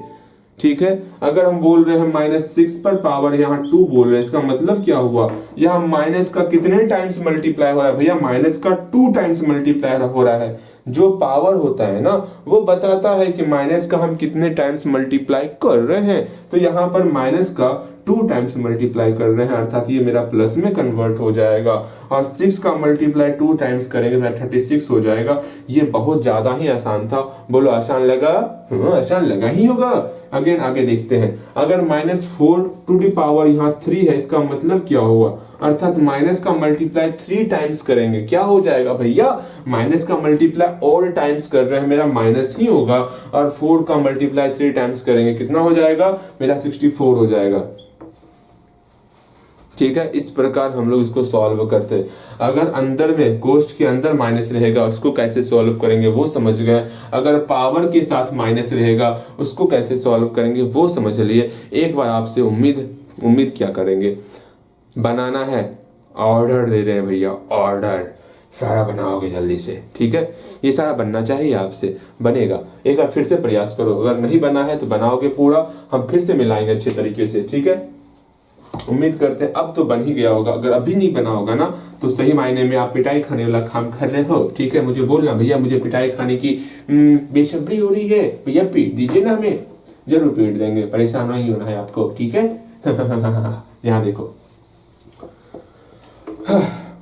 ठीक है। अगर हम बोल रहे हैं -6 पर पावर यहाँ 2 बोल रहे हैं, इसका मतलब क्या हुआ, यहाँ माइनस का कितने टाइम्स मल्टीप्लाई हो रहा है भैया, माइनस का 2 टाइम्स मल्टीप्लाई हो रहा है। जो पावर होता है ना वो बताता है कि माइनस का हम कितने टाइम्स मल्टीप्लाई कर रहे हैं, तो यहाँ पर माइनस का 2 टाइम्स मल्टीप्लाई कर रहे हैं, अर्थात ये मेरा प्लस में कन्वर्ट हो जाएगा। और 6 का मल्टीप्लाई 2 टाइम्स करेंगे तो 36 हो जाएगा। ये बहुत ज्यादा ही आसान था, बोलो आसान लगा, हाँ आसान लगा ही होगा। अगेन आगे देखते हैं, अगर -4 टू द पावर यहाँ 3 है, इसका मतलब क्या हुआ, अर्थात माइनस का मल्टीप्लाई 3 टाइम्स करेंगे, क्या हो जाएगा भैया, माइनस का मल्टीप्लाई और टाइम्स कर रहे हैं, मेरा माइनस ही होगा, और 4 का मल्टीप्लाई 3 टाइम्स करेंगे, कितना हो जाएगा, मेरा 64 हो जाएगा, ठीक है। इस प्रकार हम लोग इसको सॉल्व करते हैं। अगर अंदर में कोष्ठ के अंदर माइनस रहेगा उसको कैसे सॉल्व करेंगे वो समझ गए, अगर पावर के साथ माइनस रहेगा उसको कैसे सॉल्व करेंगे वो समझ लिए। एक बार आपसे उम्मीद क्या करेंगे, बनाना है, ऑर्डर दे रहे हैं भैया, ऑर्डर सारा बनाओगे जल्दी से, ठीक है। ये सारा बनना चाहिए आपसे, बनेगा। एक बार फिर से प्रयास करो, अगर नहीं बना है तो बनाओगे पूरा, हम फिर से मिलाएंगे अच्छे तरीके से, ठीक है। उम्मीद करते हैं अब तो बन ही गया होगा। अगर अभी नहीं बना होगा ना तो सही मायने में आप पिटाई खाने वाला काम कर रहे हो, ठीक है। मुझे बोलना भैया मुझे पिटाई खाने की बेसब्री हो रही है, भैया पीट दीजिए ना हमें। जरूर पीट देंगे, परेशान नहीं होना है आपको, ठीक है। यहाँ देखो,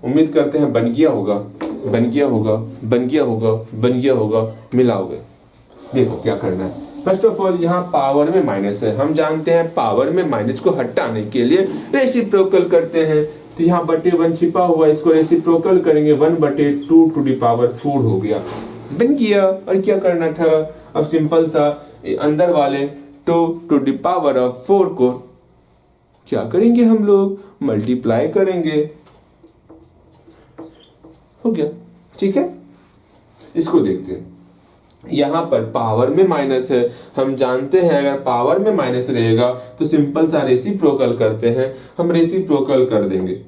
उम्मीद करते हैं बन गया होगा, बन गया होगा, बन गया होगा, बन गया होगा। मिलाओगे, देखो क्या करना है। फर्स्ट ऑफ ऑल यहाँ पावर में माइनस है, हम जानते हैं पावर में माइनस को हटाने के लिए रेसिप्रोकल करते हैं। तो यहाँ बटे 1 छिपा हुआ, इसको रेसिप्रोकल करेंगे, 1/2 टू दी पावर 4 हो गया, बन गया। और क्या करना था, अब सिंपल सा अंदर वाले 2 टू दी पावर ऑफ 4 को क्या करेंगे, हम लोग मल्टीप्लाई करेंगे, हो गया, ठीक है। इसको देखते हैं, यहां पर पावर में माइनस है, हम जानते हैं अगर पावर में माइनस रहेगा तो सिंपल सा रेसिप्रोकल करते हैं, हम रेसिप्रोकल कर देंगे।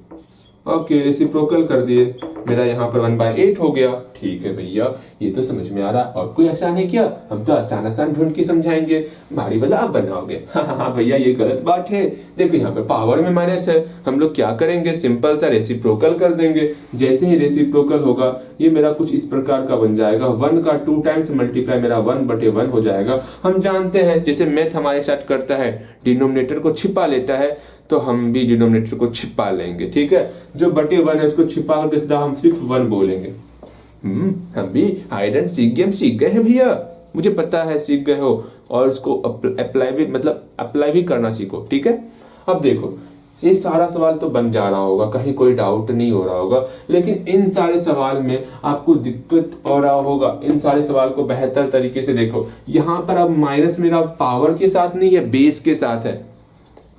ओके, रेसिप्रोकल कर दिए, मेरा यहाँ पर 1/8 हो गया, ठीक है भैया, ये तो समझ में आ रहा। और कोई आसान है क्या, हम तो आसान आसान ढूंढ के समझाएंगे, भारी वाला आप बनाओगे। हाँ भैया ये गलत बात है। देखो यहाँ पे पावर में माइनस है, हम लोग क्या करेंगे, सिंपल सा रेसिप्रोकल कर देंगे। जैसे ही रेसिप्रोकल होगा ये मेरा कुछ इस प्रकार का बन जाएगा, 1 का 2 टाइम्स मल्टीप्लाई मेरा 1/1 हो जाएगा। हम जानते हैं जैसे मैथ हमारे साथ करता है, डिनोमिनेटर को छिपा लेता है, तो हम भी डिनोमिनेटर को छिपा लेंगे, ठीक है। जो बटे 1 है उसको छिपा करके सीधा हम सिर्फ 1 बोलेंगे। हम भी हाइड एंड सीक गेम सीख गए हैं भैया, मुझे पता है सीख गए हो, और उसको अप्लाई भी करना सीखो, ठीक है। अब देखो ये सारा सवाल तो बन जा रहा होगा, कहीं कोई डाउट नहीं हो रहा होगा, लेकिन इन सारे सवाल में आपको दिक्कत हो रहा होगा। इन सारे सवाल को बेहतर तरीके से देखो, यहाँ पर अब माइनस मेरा पावर के साथ नहीं है, बेस के साथ है,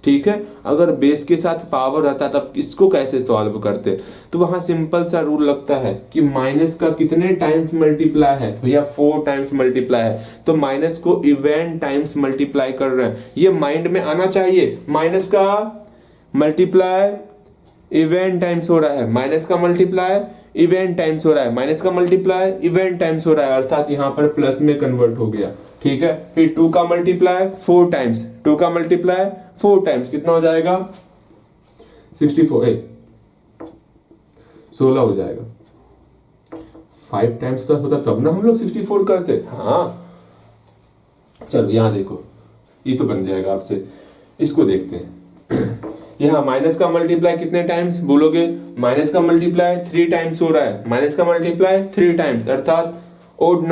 ठीक है। अगर बेस के साथ पावर रहता तब इसको कैसे सॉल्व करते, तो वहां सिंपल सा रूल लगता है कि माइनस का कितने टाइम्स मल्टीप्लाई है, भैया 4 टाइम्स मल्टीप्लाई है, तो माइनस को इवन टाइम्स मल्टीप्लाई कर रहे हैं। ये माइंड में आना चाहिए, माइनस का मल्टीप्लाई इवन टाइम्स हो रहा है, माइनस का मल्टीप्लाई इवन टाइम्स हो रहा है, माइनस का मल्टीप्लाई इवन टाइम्स हो रहा है, अर्थात यहाँ पर प्लस में कन्वर्ट हो गया, ठीक है। फिर 2 का मल्टीप्लाई 4 टाइम्स, 2 का मल्टीप्लाई 4 टाइम्स कितना हो जाएगा, 64 16 हो जाएगा। 5 टाइम्स तो होता तब ना हम लोग 64 करते। हाँ चलो यहाँ देखो, ये तो बन जाएगा आपसे, इसको देखते हैं। यहाँ माइनस का मल्टीप्लाई कितने टाइम्स बोलोगे, माइनस का मल्टीप्लाई 3 टाइम्स हो रहा है, माइनस का मल्टीप्लाई 3 टाइम्स, अर्थात ओड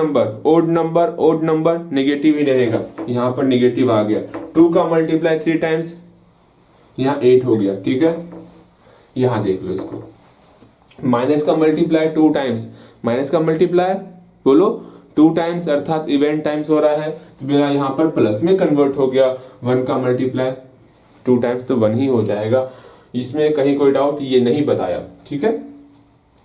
नंबर नेगेटिव ही रहेगा, यहाँ पर नेगेटिव आ गया। 2 का मल्टीप्लाई 3 टाइम्स, यहाँ 8 हो गया, ठीक है। यहाँ देख लो इसको, माइनस का मल्टीप्लाई 2 टाइम्स, माइनस का मल्टीप्लाई बोलो 2 टाइम्स, अर्थात इवन टाइम्स हो रहा है, तो मेरा यहाँ पर प्लस में कन्वर्ट हो गया। 1 का मल्टीप्लाई 2 टाइम्स तो 1 ही हो जाएगा, इसमें कहीं कोई डाउट ये नहीं बताया, ठीक है।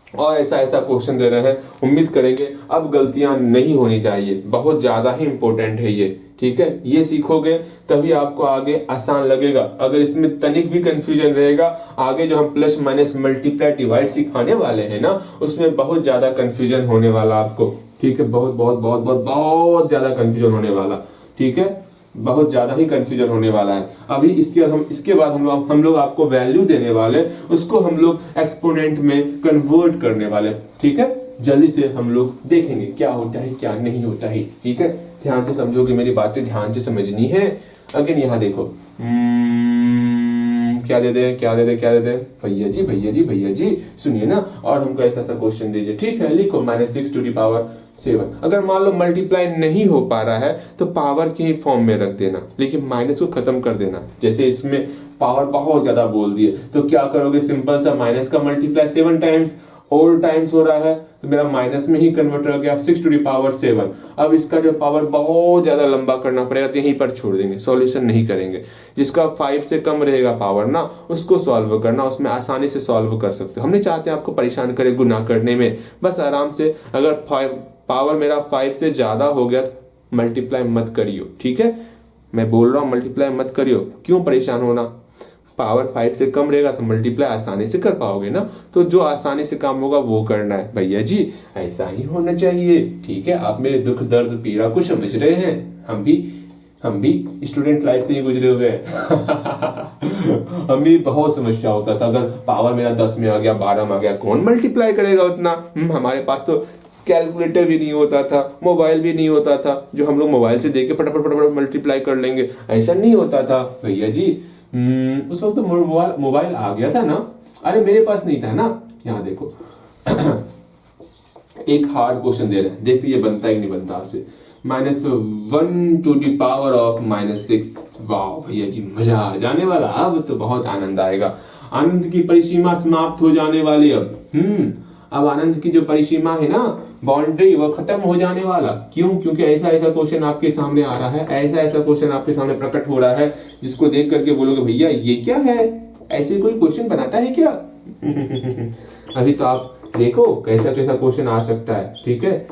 और ऐसा क्वेश्चन दे रहे हैं, उम्मीद करेंगे अब गलतियां नहीं होनी चाहिए, बहुत ज्यादा ही इंपॉर्टेंट है ये, ठीक है। ये सीखोगे तभी आपको आगे आसान लगेगा। अगर इसमें तनिक भी कंफ्यूजन रहेगा, आगे जो हम प्लस माइनस मल्टीप्लाई डिवाइड सिखाने वाले हैं ना, उसमें बहुत ज्यादा कंफ्यूजन होने वाला आपको, ठीक है। बहुत बहुत बहुत बहुत बहुत ज्यादा कंफ्यूजन होने वाला, ठीक है, बहुत ज्यादा ही कंफ्यूजन होने वाला है। अभी इसके बाद हम लोग आपको वैल्यू देने वाले, उसको हम लोग एक्सपोनेंट में कन्वर्ट करने वाले, ठीक है। जल्दी से हम लोग देखेंगे क्या होता है क्या नहीं होता है, ठीक है। ध्यान से समझोगे, मेरी बातें ध्यान से समझनी है। अगेन यहाँ देखो, क्या दे दे भैया जी सुनिए ना, और हमको ऐसा क्वेश्चन दीजिए, ठीक है। लिखो -6 टू दी पावर 7। अगर मान लो मल्टीप्लाई नहीं हो पा रहा है तो पावर के ही फॉर्म में रख देना, लेकिन माइनस को खत्म कर देना। जैसे इसमें पावर बहुत ज्यादा बोल दिए तो क्या करोगे, सिंपल सा माइनस का मल्टीप्लाई 7 टाइम्स और टाइम्स हो रहा है, तो मेरा माइनस में ही कन्वर्ट हो गया 6 टू दी पावर 7। अब इसका जो पावर बहुत ज्यादा लंबा करना पड़ेगा तो यहीं पर छोड़ देंगे, सॉल्यूशन नहीं करेंगे। जिसका 5 से कम रहेगा पावर ना, उसको सॉल्व करना, उसमें आसानी से सॉल्व कर सकते हो। हम नहीं चाहते आपको परेशान करे गुना करने में, बस आराम से। अगर पावर मेरा 5 से ज्यादा हो गया तो मल्टीप्लाई मत करियो, ठीक है। मैं बोल रहा हूं मल्टीप्लाई मत करियो, क्यों परेशान होना। पावर 5 से कम रहेगा तो मल्टीप्लाई आसानी से कर पाओगे ना, तो जो आसानी से काम होगा वो करना है भैया जी, ऐसा ही होना चाहिए। ठीक है, आप मेरे दुख दर्द पीड़ा को समझ रहे हैं, हम भी स्टूडेंट लाइफ से ही गुजरे हुए हैं। हम भी बहुत समस्या होता था, अगर पावर मेरा 10 में आ गया 12 में आ गया, कौन मल्टीप्लाई करेगा उतना। हमारे पास तो कैलकुलेटर भी नहीं होता था, मोबाइल भी नहीं होता था जो हम लोग मोबाइल से देख के फटाफट फटाफट मल्टीप्लाई कर लेंगे, ऐसा नहीं होता था भैया जी। उस वक्त तो मोबाइल आ गया था ना, अरे मेरे पास नहीं था ना। यहाँ देखो एक हार्ड क्वेश्चन दे रहे हैं, देखते ये बनता है कि नहीं बनता आपसे। -1 टू द पावर ऑफ -6। वाह भैया जी, मजा आ जाने वाला, अब तो बहुत आनंद आएगा। आनंद की परिसीमा समाप्त हो जाने वाली अब आनंद की जो परिसीमा है ना, बाउंड्री, वो खत्म हो जाने वाला। क्यों? क्योंकि ऐसा ऐसा क्वेश्चन आपके सामने आ रहा है, ऐसा ऐसा क्वेश्चन आपके सामने प्रकट हो रहा है, जिसको देख करके बोलोगे भैया ये क्या है, ऐसे कोई क्वेश्चन बनाता है क्या? अभी तो आप देखो कैसा कैसा क्वेश्चन आ सकता है। ठीक है,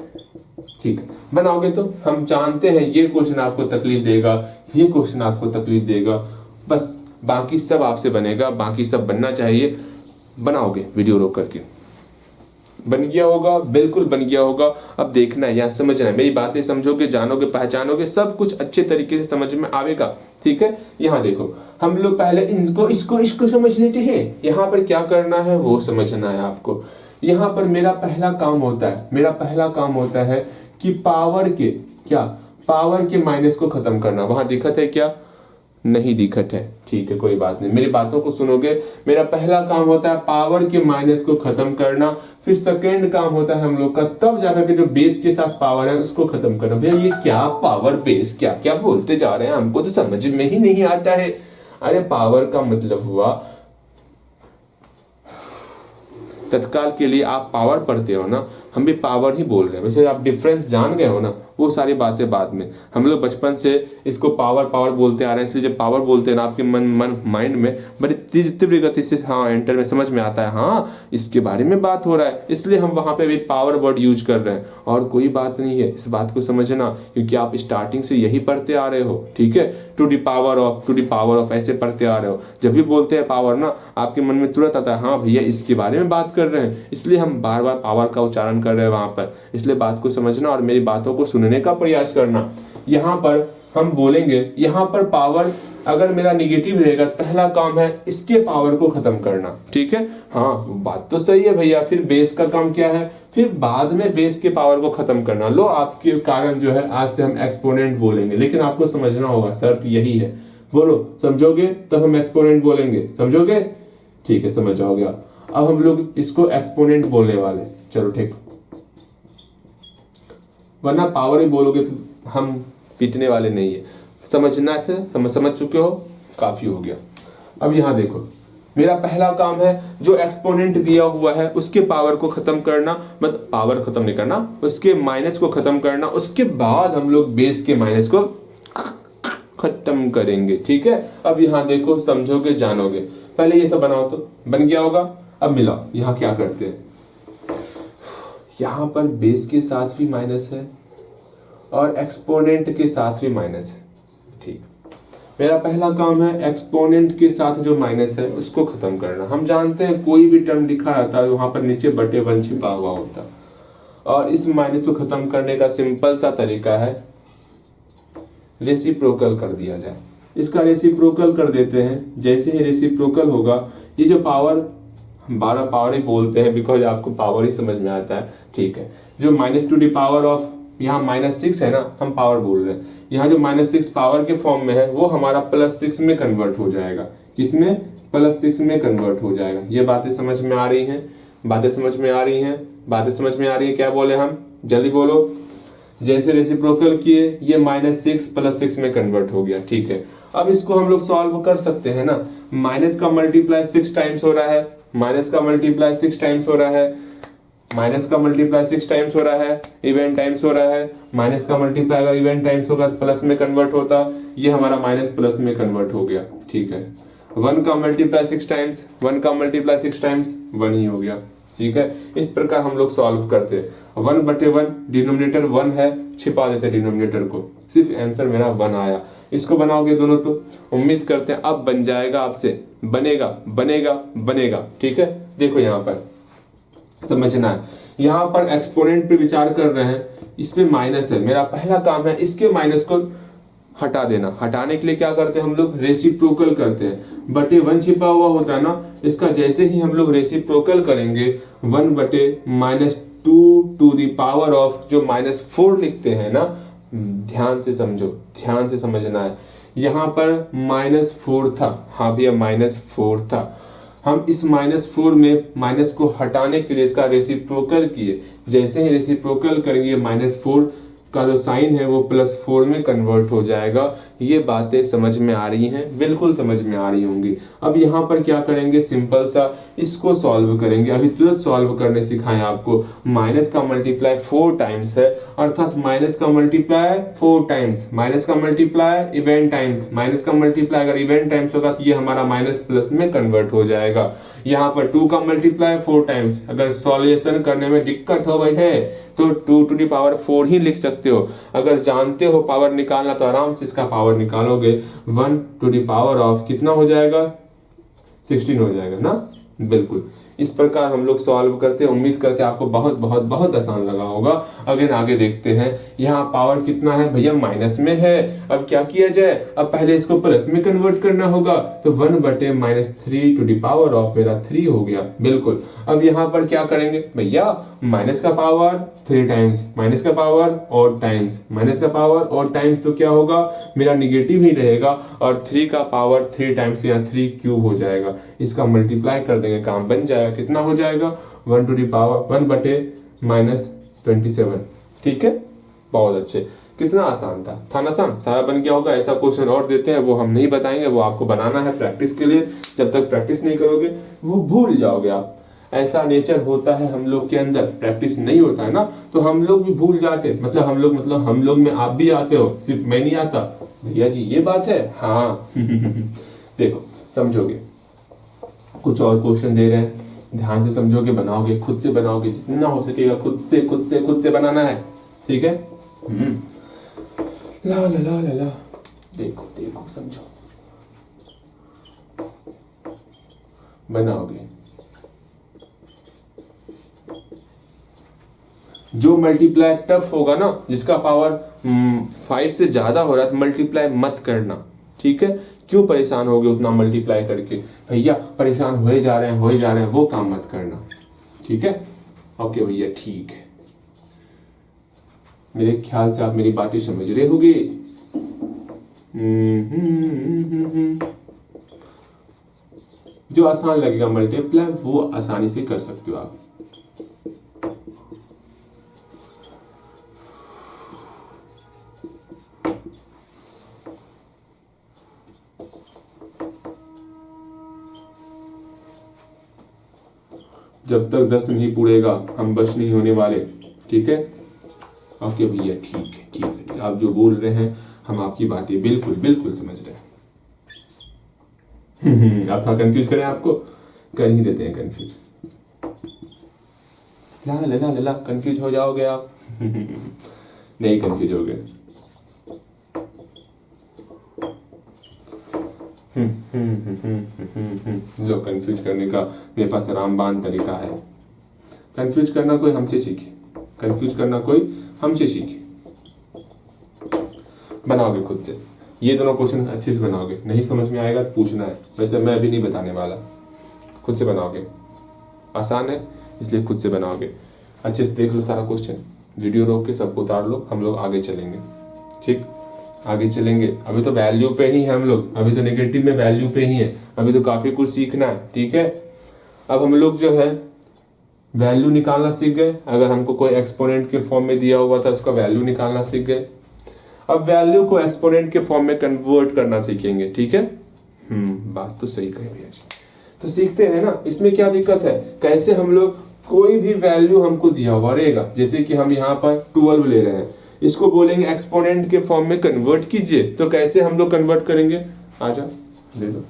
ठीक बनाओगे तो हम जानते हैं ये क्वेश्चन आपको तकलीफ देगा, ये क्वेश्चन आपको तकलीफ देगा, बस बाकी सब आपसे बनेगा, बाकी सब बनना चाहिए। बनाओगे वीडियो रोक करके, बन गया होगा, बिल्कुल बन गया होगा। अब देखना है, यहाँ समझना है, मेरी बातें समझोगे, जानोगे, पहचानोगे, सब कुछ अच्छे तरीके से समझ में आएगा। ठीक है, यहाँ देखो हम लोग पहले इसको समझ लेते हैं। यहाँ पर क्या करना है वो समझना है आपको। यहाँ पर मेरा पहला काम होता है कि पावर के माइनस को खत्म करना। वहां दिक्कत है क्या? नहीं दिक्कत है, ठीक है, कोई बात नहीं, मेरी बातों को सुनोगे। मेरा पहला काम होता है पावर के माइनस को खत्म करना, फिर सेकेंड काम होता है हम लोग का तब जाकर के जो बेस के साथ पावर है उसको खत्म करना। भैया ये क्या पावर बेस क्या क्या बोलते जा रहे हैं, हमको तो समझ में ही नहीं आता है। अरे पावर का मतलब हुआ, तत्काल के लिए आप पावर पढ़ते हो ना, हम भी पावर ही बोल रहे हैं, वैसे आप डिफरेंस जान गए हो ना, वो सारी बातें बाद में। हम लोग बचपन से इसको पावर बोलते आ रहे हैं, इसलिए जब पावर बोलते हैं ना आपके माइंड में बड़ी तीव्र गति से एंटर में समझ में आता है, हाँ इसके बारे में बात हो रहा है, इसलिए हम वहां पे भी पावर वर्ड यूज कर रहे हैं। और कोई बात नहीं है, इस बात को समझना, क्योंकि आप स्टार्टिंग से यही पढ़ते आ रहे हो। ठीक है, टू द पावर ऑफ ऐसे पढ़ते आ रहे हो। जब भी बोलते हैं पावर ना, आपके मन में तुरंत आता है हाँ भैया इसके बारे में बात कर रहे हैं, इसलिए हम बार बार पावर का उच्चारण कर रहे हैं वहां पर। इसलिए बात को समझना और मेरी बातों को सुनने का प्रयास करना। यहाँ पर हम बोलेंगे, यहाँ पर पावर अगर मेरा निगेटिव रहेगा, पहला काम है इसके पावर को खत्म करना। ठीक है, हाँ बात तो सही है भैया। फिर बेस का काम क्या है? फिर बाद में बेस के पावर को खत्म करना। लो आपके कारण जो है आज से हम एक्सपोनेंट बोलेंगे, लेकिन आपको समझना होगा, शर्त यही है। बोलो, समझोगे तब हम एक्सपोनेंट बोलेंगे, समझोगे? ठीक है, समझ जाओगे आप। अब हम लोग इसको एक्सपोनेंट बोलने वाले, चलो ठीक, वरना पावर ही बोलोगे तो हम पीटने वाले नहीं है। समझना था, समझ चुके हो, काफी हो गया। अब यहाँ देखो, मेरा पहला काम है जो एक्सपोनेंट दिया हुआ है उसके पावर को खत्म करना, मतलब पावर खत्म नहीं करना, उसके माइनस को खत्म करना, उसके बाद हम लोग बेस के माइनस को खत्म करेंगे। ठीक है, अब यहाँ देखो, समझोगे, जानोगे। पहले ये सब बनाओ तो बन गया होगा। अब मिलाओ, यहाँ क्या करते हैं, यहाँ पर बेस के साथ भी माइनस है और एक्सपोनेंट के साथ भी माइनस है। ठीक, मेरा पहला काम है एक्सपोनेंट के साथ जो माइनस है उसको खत्म करना। हम जानते हैं कोई भी टर्म लिखा रहता है वहां पर नीचे बटे 1 छिपा हुआ होता है, और इस माइनस को खत्म करने का सिंपल सा तरीका है रेसिप्रोकल कर दिया जाए। इसका रेसिप्रोकल कर देते हैं। जैसे ही रेसिप्रोकल होगा, ये जो पावर, 12 पावर ही बोलते हैं बिकॉज आपको पावर ही समझ में आता है। ठीक है, जो -2 यहाँ -6 है ना, हम पावर बोल रहे हैं, यहाँ जो -6 पावर के फॉर्म में है वो हमारा +6 में कन्वर्ट हो जाएगा। किसमें? +6 में कन्वर्ट हो जाएगा। ये बातें समझ में आ रही हैं? बातें समझ में आ रही हैं? बातें समझ में आ रही है? क्या बोले हम, जल्दी बोलो। जैसे रेसिप्रोकल किए, ये -6 +6 में कन्वर्ट हो गया। ठीक है, अब इसको हम लोग सॉल्व कर सकते हैं ना। माइनस का मल्टीप्लाई 6 टाइम्स हो रहा है, माइनस का मल्टीप्लाई 6 टाइम्स हो रहा है, माइनस का मल्टीप्लाई 6 टाइम्स हो रहा है, इवन टाइम्स हो रहा है। माइनस का मल्टीप्लाई अगर इवन टाइम्स होगा तो प्लस में कन्वर्ट होता, ये हमारा माइनस प्लस में कन्वर्ट हो गया। ठीक है, 1 का मल्टीप्लाई 6 टाइम्स, 1 का मल्टीप्लाई 6 टाइम्स 1 ही हो गया। ठीक है, इस प्रकार हम लोग सॉल्व करते हैं। 1/1 डिनोमिनेटर 1 है, छिपा देते डिनोमिनेटर को, सिर्फ आंसर मेरा 1 आया। इसको बनाओगे दोनों तो उम्मीद करते हैं अब बन जाएगा आपसे, बनेगा बनेगा बनेगा। ठीक है, देखो यहाँ पर समझना है, यहाँ पर एक्सपोनेंट पे विचार कर रहे हैं, इसमें माइनस है, मेरा पहला काम है इसके माइनस को हटा देना। हटाने के लिए क्या करते हैं हम लोग, रेसिप्रोकल करते हैं। बटे 1 छिपा हुआ होता है ना, इसका जैसे ही हम लोग रेसिप्रोकल करेंगे 1/-2 टू द पावर ऑफ जो -4 लिखते हैं ना, ध्यान से समझो, ध्यान से समझना है। यहाँ पर -4 था, हाँ भैया -4 था, हम इस -4 में माइनस को हटाने के लिए इसका रेसिप्रोकल किए। जैसे ही रेसिप्रोकल करेंगे -4 का जो साइन है वो +4 में कन्वर्ट हो जाएगा। ये बातें समझ में आ रही हैं, बिल्कुल समझ में आ रही होंगी। अब यहाँ पर क्या करेंगे, सिंपल सा इसको सॉल्व करेंगे। अभी तुरंत सॉल्व करने सिखाएं आपको। माइनस का मल्टीप्लाई 4 टाइम्स है, अर्थात माइनस का मल्टीप्लाई 4 टाइम्स, माइनस का मल्टीप्लाई इवेंट टाइम्स, माइनस का मल्टीप्लाई अगर इवेंट टाइम्स होगा तो ये हमारा माइनस प्लस में कन्वर्ट हो जाएगा। यहाँ पर 2 का मल्टीप्लाई 4 टाइम्स, अगर सॉल्यूशन करने में दिक्कत हो गई है तो 2⁴ ही लिख सकते हो। अगर जानते हो पावर निकालना तो आराम से इसका पावर निकालोगे। 1⁻, कितना हो जाएगा, 16 हो जाएगा ना, बिल्कुल। इस प्रकार हम लोग सॉल्व करते हैं। उम्मीद करते हैं आपको बहुत बहुत बहुत आसान लगा होगा। अगेन आगे देखते हैं, यहाँ पावर कितना है भैया, माइनस में है। अब क्या किया जाए, अब पहले इसको प्लस में कन्वर्ट करना होगा, तो 1/-3 टू द पावर ऑफ मेरा 3 हो गया, बिल्कुल। अब यहाँ पर क्या करेंगे भैया, माइनस का पावर 3 टाइम्स, माइनस का पावर और टाइम्स, माइनस का पावर और टाइम्स, तो क्या होगा मेरा निगेटिव ही रहेगा, और 3 का पावर 3 टाइम्स या 3 क्यूब हो जाएगा। इसका मल्टीप्लाई कर देंगे, काम बन जाएगा। कितना हो जाएगा, 1/-27। ठीक है, बहुत अच्छे। कितना आसान था ना, आसान सारा बन गया होगा। ऐसा क्वेश्चन और देते हैं, वो हम नहीं बताएंगे, वो आपको बनाना है प्रैक्टिस के लिए। जब तक प्रैक्टिस नहीं करोगे वो भूल जाओगे आप। ऐसा नेचर होता है हम लोग के अंदर, प्रैक्टिस नहीं होता है ना तो हम लोग भी भूल जाते। मतलब हम लोग में आप भी आते हो, सिर्फ मैं नहीं आता। भैया जी ये बात है, हाँ देखो समझोगे, कुछ और क्वेश्चन दे रहे हैं, ध्यान से समझोगे, बनाओगे, खुद से बनाओगे, जितना हो सकेगा खुद से बनाना है। ठीक है, ला ला ला ला ला, देखो देखो समझो, बनाओगे। जो मल्टीप्लाई टफ होगा ना, जिसका पावर 5 से ज्यादा हो रहा है, तो मल्टीप्लाई मत करना। ठीक है, क्यों परेशान होगे उतना मल्टीप्लाई करके, भैया परेशान हो जा रहे हैं, वो काम मत करना। ठीक है, ओके भैया, ठीक है। मेरे ख्याल से आप मेरी बातें समझ रहे होगे। जो आसान लगेगा मल्टीप्लाई वो आसानी से कर सकते हो आप। जब तक 10 नहीं पूरेगा हम बस नहीं होने वाले। ठीक है, ओके भैया, ठीक है, आप जो बोल रहे हैं हम आपकी बातें बिल्कुल समझ रहे हैं। आप थोड़ा कंफ्यूज करें, आपको कर ही देते हैं कंफ्यूज। ला कंफ्यूज हो जाओगे आप। नहीं कंफ्यूज हो गए। लो, कंफ्यूज करने का मेरे पास रामबाण तरीका है। कंफ्यूज करना कोई हमसे सीखे, बनाओगे खुद से। ये दोनों क्वेश्चन अच्छे से बनाओगे, नहीं समझ में आएगा तो पूछना है, वैसे मैं अभी नहीं बताने वाला। खुद से बनाओगे, आसान है इसलिए खुद से बनाओगे। अच्छे से देख लो सारा क्वेश्चन, वीडियो रोक के सबको उतार लो, हम लोग आगे चलेंगे। ठीक, आगे चलेंगे। अभी तो वैल्यू पे ही है हम लोग, अभी तो नेगेटिव में वैल्यू पे ही है, अभी तो काफी कुछ सीखना है। ठीक है, अब हम लोग जो है वैल्यू निकालना सीख गए। अगर हमको कोई एक्सपोनेंट के फॉर्म में दिया हुआ था उसका वैल्यू निकालना सीख गए। अब वैल्यू को एक्सपोनेंट के फॉर्म में कन्वर्ट करना सीखेंगे। ठीक है, बात तो सही कही भैया जी। तो सीखते हैं ना, इसमें क्या दिक्कत है। कैसे हम लोग कोई भी वैल्यू हमको दिया हुआ रहेगा, जैसे कि हम यहाँ पर 12 ले रहे हैं, इसको बोलेंगे एक्सपोनेंट के फॉर्म में कन्वर्ट कीजिए, तो कैसे हम लोग कन्वर्ट करेंगे, आजा ले लो।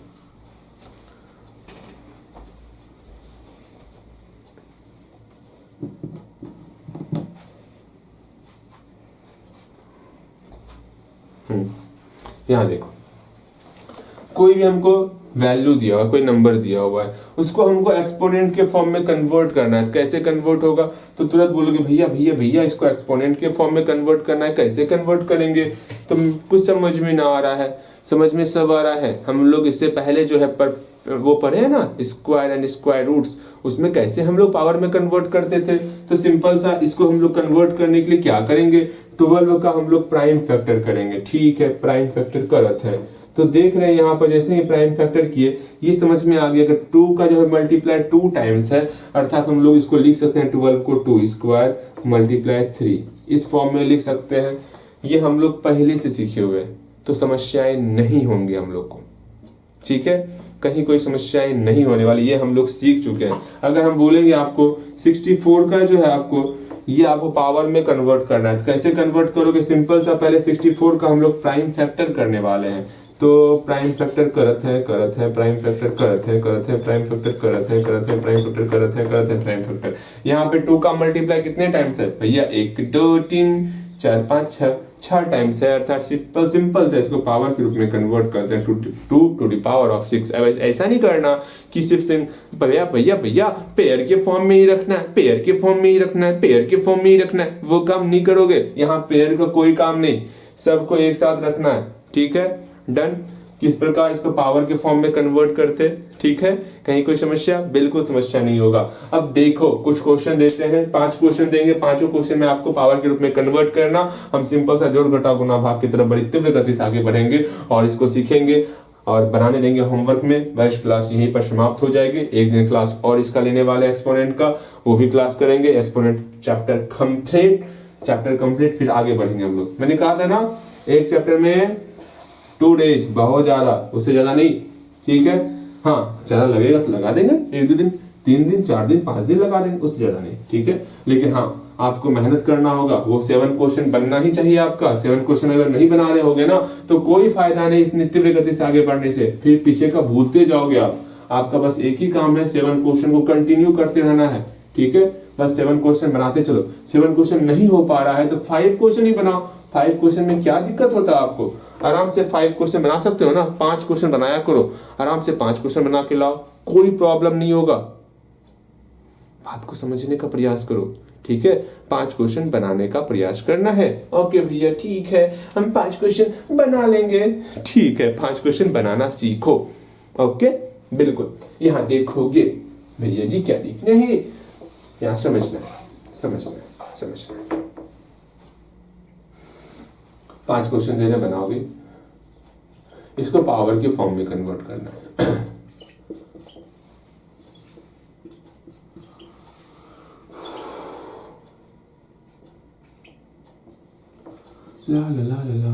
यहाँ देखो, कोई भी हमको वैल्यू दिया हुआ, कोई नंबर दिया हुआ है, उसको हमको एक्सपोनेंट के फॉर्म में कन्वर्ट करना है। कैसे कन्वर्ट होगा? तो तुरंत बोलोगे भैया भैया भैया इसको एक्सपोनेंट के फॉर्म में कन्वर्ट करना है, कैसे कन्वर्ट करेंगे? तो कुछ समझ में ना आ रहा है, समझ में सब आ रहा है। हम लोग इससे पहले जो है वो पढ़े है ना, स्क्वायर एंड स्क्वायर रूट्स, उसमें कैसे हम लोग पावर में कन्वर्ट करते थे। तो सिंपल सा इसको हम लोग कन्वर्ट करने के लिए क्या करेंगे, 12 का हम लोग प्राइम फैक्टर करेंगे। ठीक है, प्राइम फैक्टर करत है। तो देख रहे हैं यहाँ पर जैसे ही प्राइम फैक्टर किए, ये समझ में आ गया कि 2 का जो है मल्टीप्लाई 2 टाइम्स है, अर्थात हम लोग इसको लिख सकते हैं 12 को 2 स्क्वायर मल्टीप्लाई 3, इस फॉर्म में लिख सकते हैं। ये हम लोग पहले से सीखे हुए हैं, तो समस्याएं नहीं होंगी हम लोग को। ठीक है, कहीं कोई समस्याएं नहीं होने वाली, ये हम लोग सीख चुके हैं। अगर हम बोलेंगे आपको 64 का जो है आपको ये आपको पावर में कन्वर्ट करना है, तो कैसे कन्वर्ट करोगे? सिंपल सा, पहले 64 का हम लोग प्राइम फैक्टर करने वाले हैं। तो प्राइम फैक्टर करत है प्राइम फैक्टर करत है प्राइम फैक्टर करत है प्राइम फैक्टर करत है प्राइम फैक्टर। यहाँ पे 2 का मल्टीप्लाई कितने टाइम्स है भैया? 1 2 3 4 5 6 टाइम्स है, अर्थात सिंपल से इसको पावर के रूप में कन्वर्ट करते हैं, 2 टू द पावर ऑफ 6। ऐसा नहीं करना कि सिर्फ भैया भैया भैया पेयर के फॉर्म में ही रखना है, पेयर के फॉर्म में ही रखना है, पेयर के फॉर्म में ही रखना है, वो काम नहीं करोगे। यहाँ पेयर का कोई काम नहीं, सबको एक साथ रखना है। ठीक है, डन। किस प्रकार इसको पावर के फॉर्म में कन्वर्ट करते, ठीक है, कहीं कोई समस्या? बिल्कुल समस्या नहीं होगा। अब देखो कुछ क्वेश्चन देते हैं, 5 क्वेश्चन देंगे, 5 क्वेश्चन में आपको पावर के रूप में कन्वर्ट करना। हम सिंपल सा जोड़ घटाव गुणा भाग की तरफ बड़ी तीव्र गति से आगे बढ़ेंगे और इसको सीखेंगे और बनाने देंगे होमवर्क में। बस क्लास यहीं पर समाप्त हो जाएगी। एक दिन क्लास और इसका लेने वाले एक्सपोनेंट का, वो भी क्लास करेंगे। एक्सपोनेंट चैप्टर कंप्लीट, फिर आगे बढ़ेंगे हम लोग। मैंने कहा था ना, एक चैप्टर में 2 डेज, बहुत ज्यादा, उससे ज्यादा नहीं। ठीक है, हाँ ज्यादा लगेगा तो लगा देंगे, 1-2 दिन, 3 दिन 4 दिन 5 दिन लगा देंगे, उससे ज्यादा नहीं। ठीक है, लेकिन हाँ आपको मेहनत करना होगा। वो 7 क्वेश्चन बनना ही चाहिए आपका। 7 क्वेश्चन अगर नहीं बना रहे होगे ना, तो कोई फायदा नहीं इतनी तीव्र गति से आगे बढ़ने से, फिर पीछे का भूलते जाओगे आप। आपका बस एक ही काम है, 7 क्वेश्चन को कंटिन्यू करते रहना है। ठीक है, बस 7 क्वेश्चन बनाते चलो। 7 क्वेश्चन नहीं हो पा रहा है तो 5 क्वेश्चन ही बनाओ। 5 क्वेश्चन में क्या दिक्कत होता है आपको? आराम से 5 क्वेश्चन बना सकते हो ना। 5 क्वेश्चन बनाया करो, आराम से 5 क्वेश्चन बना के लाओ, कोई प्रॉब्लम नहीं होगा। बात को समझने का प्रयास करो। ठीक है, 5 क्वेश्चन बनाने का प्रयास करना है। ओके भैया ठीक है, हम 5 क्वेश्चन बना लेंगे। ठीक है, 5 क्वेश्चन बनाना सीखो। ओके, बिल्कुल। यहाँ देखोगे भैया जी क्या लिखने हैं, यहाँ समझना है। 5 क्वेश्चन दे रहे बनाओगे, इसको पावर के फॉर्म में कन्वर्ट करना है। ला ला ला ला ला,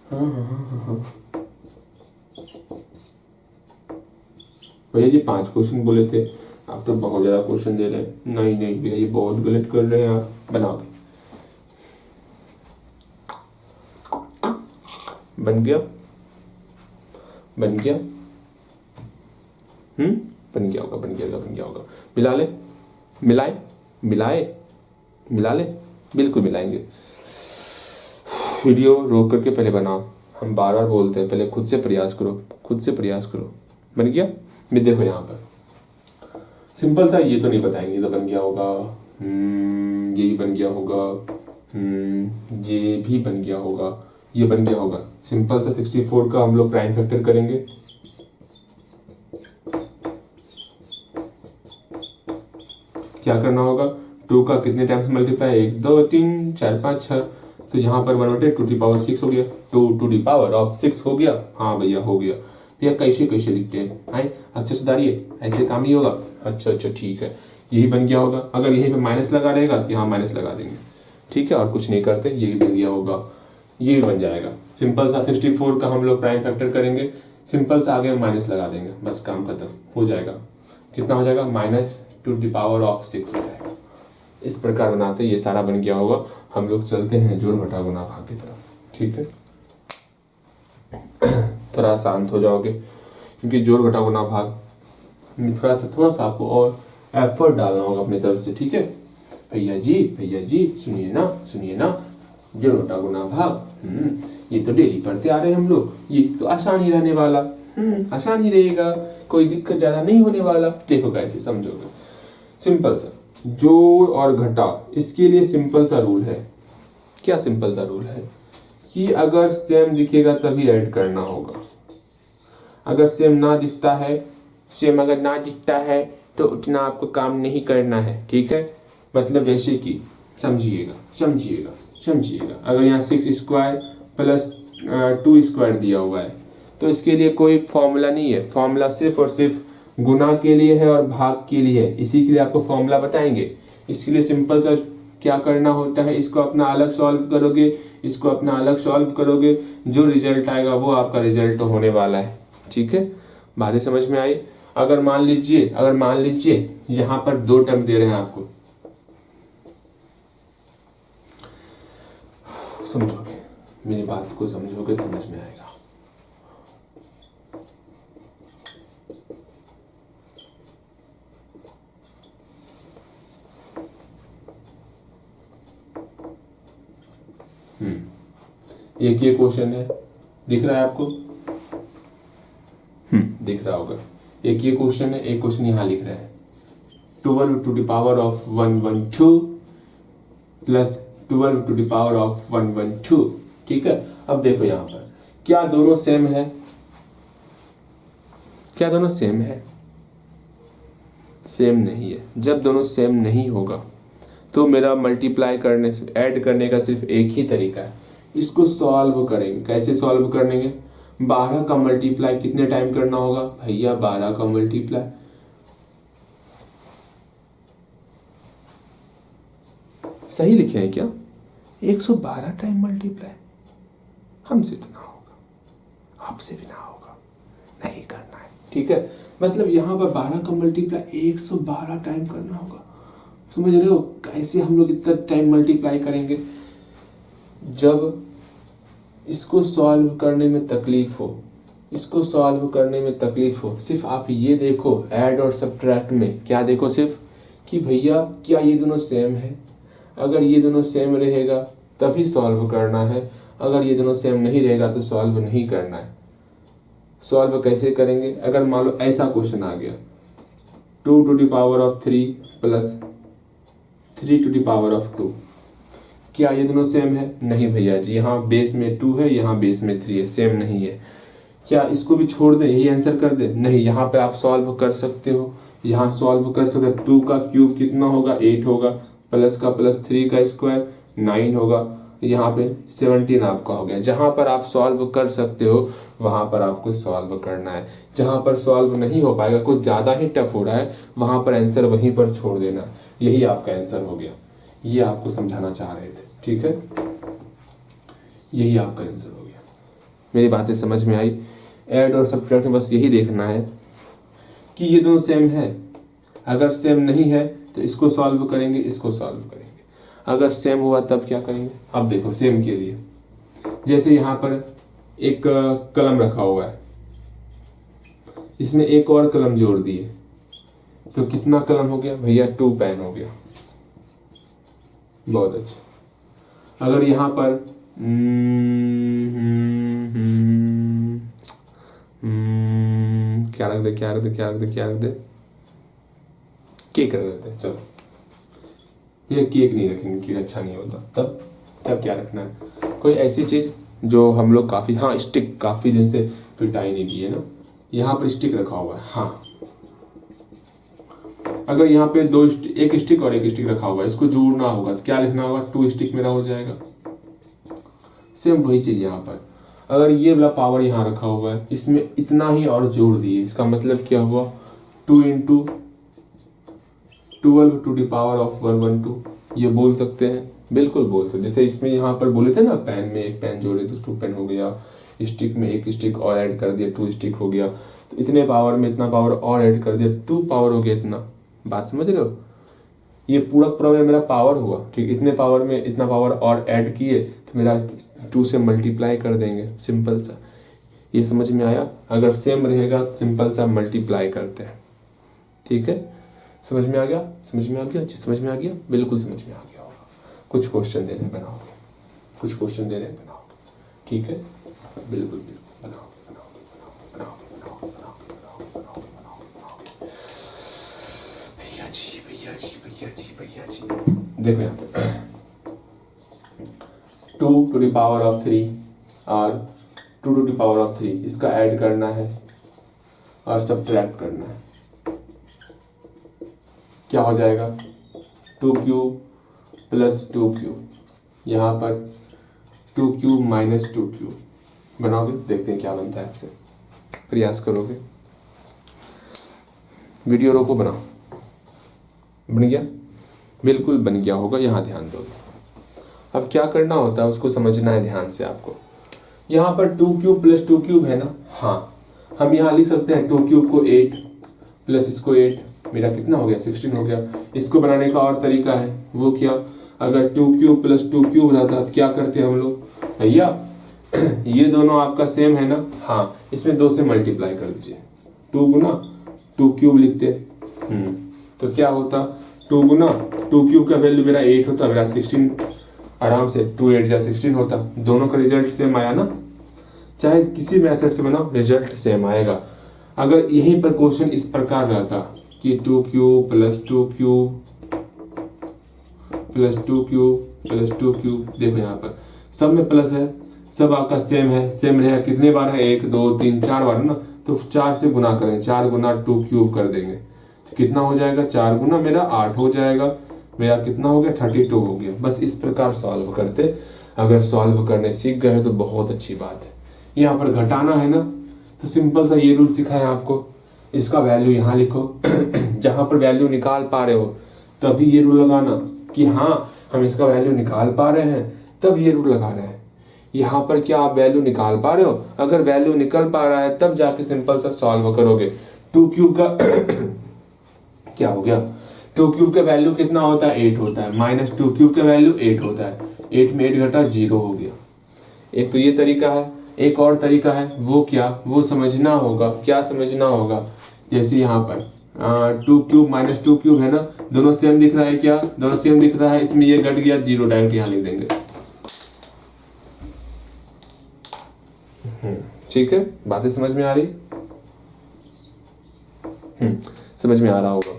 हाँ। भैया जी 5 क्वेश्चन बोले थे, आप तो बहुत ज्यादा क्वेश्चन दे रहे हैं। नहीं भैया, ये बहुत गलत कर रहे हैं आप। बनाओगे, बन गया बन गया होगा। मिला ले, बिल्कुल मिलाएंगे। वीडियो रोक करके पहले बनाओ। हम बार बार बोलते हैं, पहले खुद से प्रयास करो। बन गया? मैं देखो यहाँ पर सिंपल सा, ये तो नहीं बताएंगे, तो बन गया होगा, ये भी बन गया होगा, ये भी बन गया होगा, ये बन गया होगा। सिंपल सा 64 का हम लोग प्राइम फैक्टर करेंगे। क्या करना होगा? 2 का कितने टाइम्स मल्टीप्लाई? 1 2 3 4 5 6। तो यहाँ पर 1/2 टू द पावर 6 हो गया, 2 टू द पावर ऑफ 6 हो गया। हाँ भैया हो गया। भैया कैसे लिखते हैं? आए अक्षर सुधारिए, ऐसे काम ही होगा। अच्छा ठीक है, यही बन गया होगा। अगर यहीं पे माइनस लगा रहेगा तो यहाँ माइनस लगा देंगे। ठीक है, और कुछ नहीं करते, यही बन गया होगा, ये भी बन जाएगा। सिंपल सा 64 का हम लोग प्राइम फैक्टर करेंगे, सिंपल सा आगे माइनस लगा देंगे, बस काम खत्म हो जाएगा। कितना हो जाएगा? -2⁻⁶ हो जाएगा। इस प्रकार बनाते ये सारा बन गया होगा। हम लोग चलते हैं जोड़ घटाव गुणा भाग की तरफ। ठीक है, थोड़ा शांत हो जाओगे, क्योंकि जोड़ घटाव गुणा भाग में थोड़ा सा आपको और एफर्ट डालना होगा अपनी तरफ से। ठीक है भैया जी सुनिए ना, जोड़ घटाव गुणा भाग ये तो डेली पढ़ते आ रहे हैं हम लोग, ये तो आसान ही रहने वाला, आसान ही रहेगा, कोई दिक्कत ज्यादा नहीं होने वाला। देखो कैसे समझोगे, सिंपल सा जोड़ और घटाव, इसके लिए सिंपल सा रूल है। क्या सिंपल सा रूल है कि अगर सेम दिखेगा तभी ऐड करना होगा, अगर सेम ना दिखता है, सेम अगर ना दिखता है तो उतना आपको काम नहीं करना है, ठीक है। मतलब जैसे कि समझिएगा समझिएगा समझिएगा, अगर यहाँ 6 स्क्वायर प्लस 2 स्क्वायर दिया हुआ है तो इसके लिए कोई फॉर्मूला नहीं है, फॉर्मूला सिर्फ और सिर्फ गुना के लिए है और भाग के लिए है, इसी के लिए आपको फॉर्मूला बताएंगे। इसके लिए सिंपल सा क्या करना होता है, इसको अपना अलग सॉल्व करोगे, इसको अपना अलग सॉल्व करोगे, जो रिजल्ट आएगा वो आपका रिजल्ट होने वाला है, ठीक है। बातें समझ में आई। अगर मान लीजिए यहाँ पर 2 टर्म दे रहे हैं आपको, समझोगे मेरी बात को, समझोगे तो समझ में आएगा। एक ये क्वेश्चन है, दिख रहा है आपको? दिख रहा होगा। एक ये क्वेश्चन है, एक क्वेश्चन यहाँ लिख रहा है 12 to the power of 112 plus 12 to the power of 112, ठीक है। अब देखो यहाँ पर क्या दोनों सेम है, क्या दोनों सेम है? सेम नहीं है। जब दोनों सेम नहीं होगा तो मेरा मल्टीप्लाई करने से, ऐड करने का सिर्फ एक ही तरीका है, इसको सॉल्व करेंगे। कैसे सॉल्व करेंगे? 12 का मल्टीप्लाई कितने टाइम करना होगा भैया? 12 का मल्टीप्लाई सही लिखे हैं क्या? 112 टाइम मल्टीप्लाई। हमसे तो ना होगा, आपसे भी ना होगा, नहीं करना है, ठीक है। मतलब यहाँ पर 12 का मल्टीप्लाई 112 टाइम करना होगा। समझ रहे हो कैसे हम लोग इतना टाइम मल्टीप्लाई करेंगे? जब इसको सॉल्व करने में तकलीफ हो, इसको सॉल्व करने में तकलीफ हो, सिर्फ आप ये देखो ऐड और सब्ट्रैक्ट में क्या देखो, सिर्फ कि भैया क्या ये दोनों सेम है। अगर ये दोनों सेम रहेगा तभी सॉल्व करना है, अगर ये दोनों सेम नहीं रहेगा तो सॉल्व नहीं करना है। सॉल्व कैसे करेंगे? अगर मान लो ऐसा क्वेश्चन आ गया 2 to the power of 3 plus 3 to the power of 2, क्या ये दोनों सेम है? नहीं भैया जी, यहाँ बेस में 2 है, यहाँ बेस में 3 है, सेम नहीं है। क्या इसको भी छोड़ दें, यही आंसर कर दे? नहीं, यहाँ पे आप सॉल्व कर सकते हो, यहाँ सॉल्व कर सकते हो। 2 का क्यूब कितना होगा? 8 होगा, प्लस का प्लस 3 का स्क्वायर 9 होगा, यहाँ पे 17 आपका हो गया। जहां पर आप सॉल्व कर सकते हो वहां पर आपको सॉल्व करना है, जहां पर सॉल्व नहीं हो पाएगा, कुछ ज्यादा ही टफ हो रहा है, वहां पर आंसर वहीं पर छोड़ देना। यही आपका आंसर हो गया, ये आपको समझाना चाह रहे थे, ठीक है। यही आपका आंसर हो गया। मेरी बातें समझ में आई? ऐड और सब्ट्रैक्ट में बस यही देखना है कि ये दोनों सेम है। अगर सेम नहीं है तो इसको सॉल्व करेंगे, इसको सॉल्व करेंगे। अगर सेम हुआ तब क्या करेंगे? अब देखो सेम के लिए, जैसे यहाँ पर एक कलम रखा हुआ है, इसमें एक और कलम जोड़ दिए तो कितना कलम हो गया भैया? 2 पेन हो गया। बहुत अच्छा। अगर यहाँ पर क्या रख दे, क्या रख दे, क्या रख दे, क्या रख दे, केक रख देते। चलो ये केक नहीं रखेंगे, केक अच्छा नहीं होता। तब क्या रखना है? कोई ऐसी चीज जो हम लोग काफी, हाँ स्टिक, काफी दिन से पिटाई नहीं दी है ना, यहाँ पर स्टिक रखा हुआ है। हाँ अगर यहाँ पे एक स्टिक और एक स्टिक रखा हुआ है, इसको जोड़ना होगा तो क्या लिखना होगा? 2 स्टिक मेरा हो जाएगा। सेम वही चीज यहाँ पर, अगर ये वाला पावर यहाँ रखा हुआ है, इसमें इतना ही और जोड़ दिए, इसका मतलब क्या हुआ? 2 into 12 to the power of 112। ये बोल सकते हैं, बिल्कुल बोल सकते। जैसे इसमें यहाँ पर बोले थे ना, पेन में एक पेन जोड़े तो 2 पेन हो गया, स्टिक में एक स्टिक और ऐड कर दिया 2 स्टिक हो गया, तो इतने पावर में इतना पावर और ऐड कर दिया 2 पावर हो गया इतना। बात समझ रहे हो? ये पूरा में मेरा पावर हुआ, ठीक। इतने पावर में इतना पावर और ऐड किए तो मेरा 2 से मल्टीप्लाई कर देंगे, सिंपल सा। ये समझ में आया? अगर सेम रहेगा सिंपल सा मल्टीप्लाई करते हैं, ठीक है। समझ में आ गया? समझ में आ गया? समझ में आ गया? बिल्कुल समझ में आ गया होगा। कुछ क्वेश्चन दे रहे हैं बनाओगे, कुछ क्वेश्चन दे रहे हैं बनाओगे। ठीक है, बिल्कुल बिल्कुल बनाओ बनाओ बनाओ बनाओ बनाओ बनाओ बनाओ बनाओ बनाओ। भैया जी भैया जी भैया जी भैया जी, देखो यहाँ पे 2⁻³ और 2⁻³ इसका ऐड करना है और सब्ट्रैक्ट करना है। क्या हो जाएगा? 2³ + 2³ यहाँ पर 2³ - 2³ बनाओगे, देखते हैं क्या बनता है। आपसे प्रयास करोगे, वीडियो रोको, बनाओ। बन गया? बिल्कुल बन गया होगा, यहाँ ध्यान दो। अब क्या करना होता है उसको समझना है ध्यान से आपको। यहाँ पर 2³ + 2³ है ना, हाँ हम यहाँ लिख सकते हैं 2³ को 8 प्लस इसको 8, मेरा कितना हो गया? 16 हो गया। इसको बनाने का और तरीका है, वो क्या? अगर 2³ + 2³ रहता तो क्या करते हम लोग? भैया ये दोनों आपका सेम है ना, हाँ इसमें 2 से मल्टीप्लाई कर दीजिए, 2 × 2³ लिखते। तो क्या होता? 2 × 2³ का वैल्यू मेरा 8 होता, मेरा 16 आराम से 2 8 जा 16 होता। दोनों का रिजल्ट सेम आया ना, चाहे किसी मेथड से बनाओ रिजल्ट सेम आएगा। अगर यहीं पर क्वेश्चन इस प्रकार रहता कि 2³ + 2³ + 2³ + 2³, देखो यहाँ पर सब में प्लस है, सब आपका सेम है, सेम रहेगा। कितने बार है? 1 2 3 4 बार ना, तो 4 से गुना करें, 4 × 2³ कर देंगे तो कितना हो जाएगा? 4 × मेरा 8 हो जाएगा, मेरा कितना हो गया? 32 हो गया। बस इस प्रकार सॉल्व करते। अगर सॉल्व करने सीख गए तो बहुत अच्छी बात है। यहाँ पर घटाना है ना, तो सिंपल सा ये रूल सिखाया आपको, इसका वैल्यू यहाँ लिखो जहां पर वैल्यू निकाल पा रहे हो तभी ये रूल लगाना कि हाँ हम इसका वैल्यू निकाल पा रहे हैं, तब ये रूल लगा रहे हैं। यहाँ पर क्या आप वैल्यू निकाल पा रहे हो? अगर वैल्यू निकल पा रहा है तब जाके सिंपल सा सॉल्व करोगे। 2³ का क्या हो गया? 2³ का वैल्यू कितना होता है? 8 होता है, - 2³ का वैल्यू 8 होता है, 8 में 8 घटा 0 हो गया। एक तो ये तरीका है, एक और तरीका है, वो क्या? वो समझना होगा। क्या समझना होगा? जैसे यहाँ पर 2³ - 2³ है ना, दोनों सेम दिख रहा है क्या? दोनों सेम दिख रहा है, इसमें ये घट गया 0, डायरेक्ट यहाँ लिख देंगे। ठीक है, बातें समझ में आ रही? समझ में आ रहा होगा,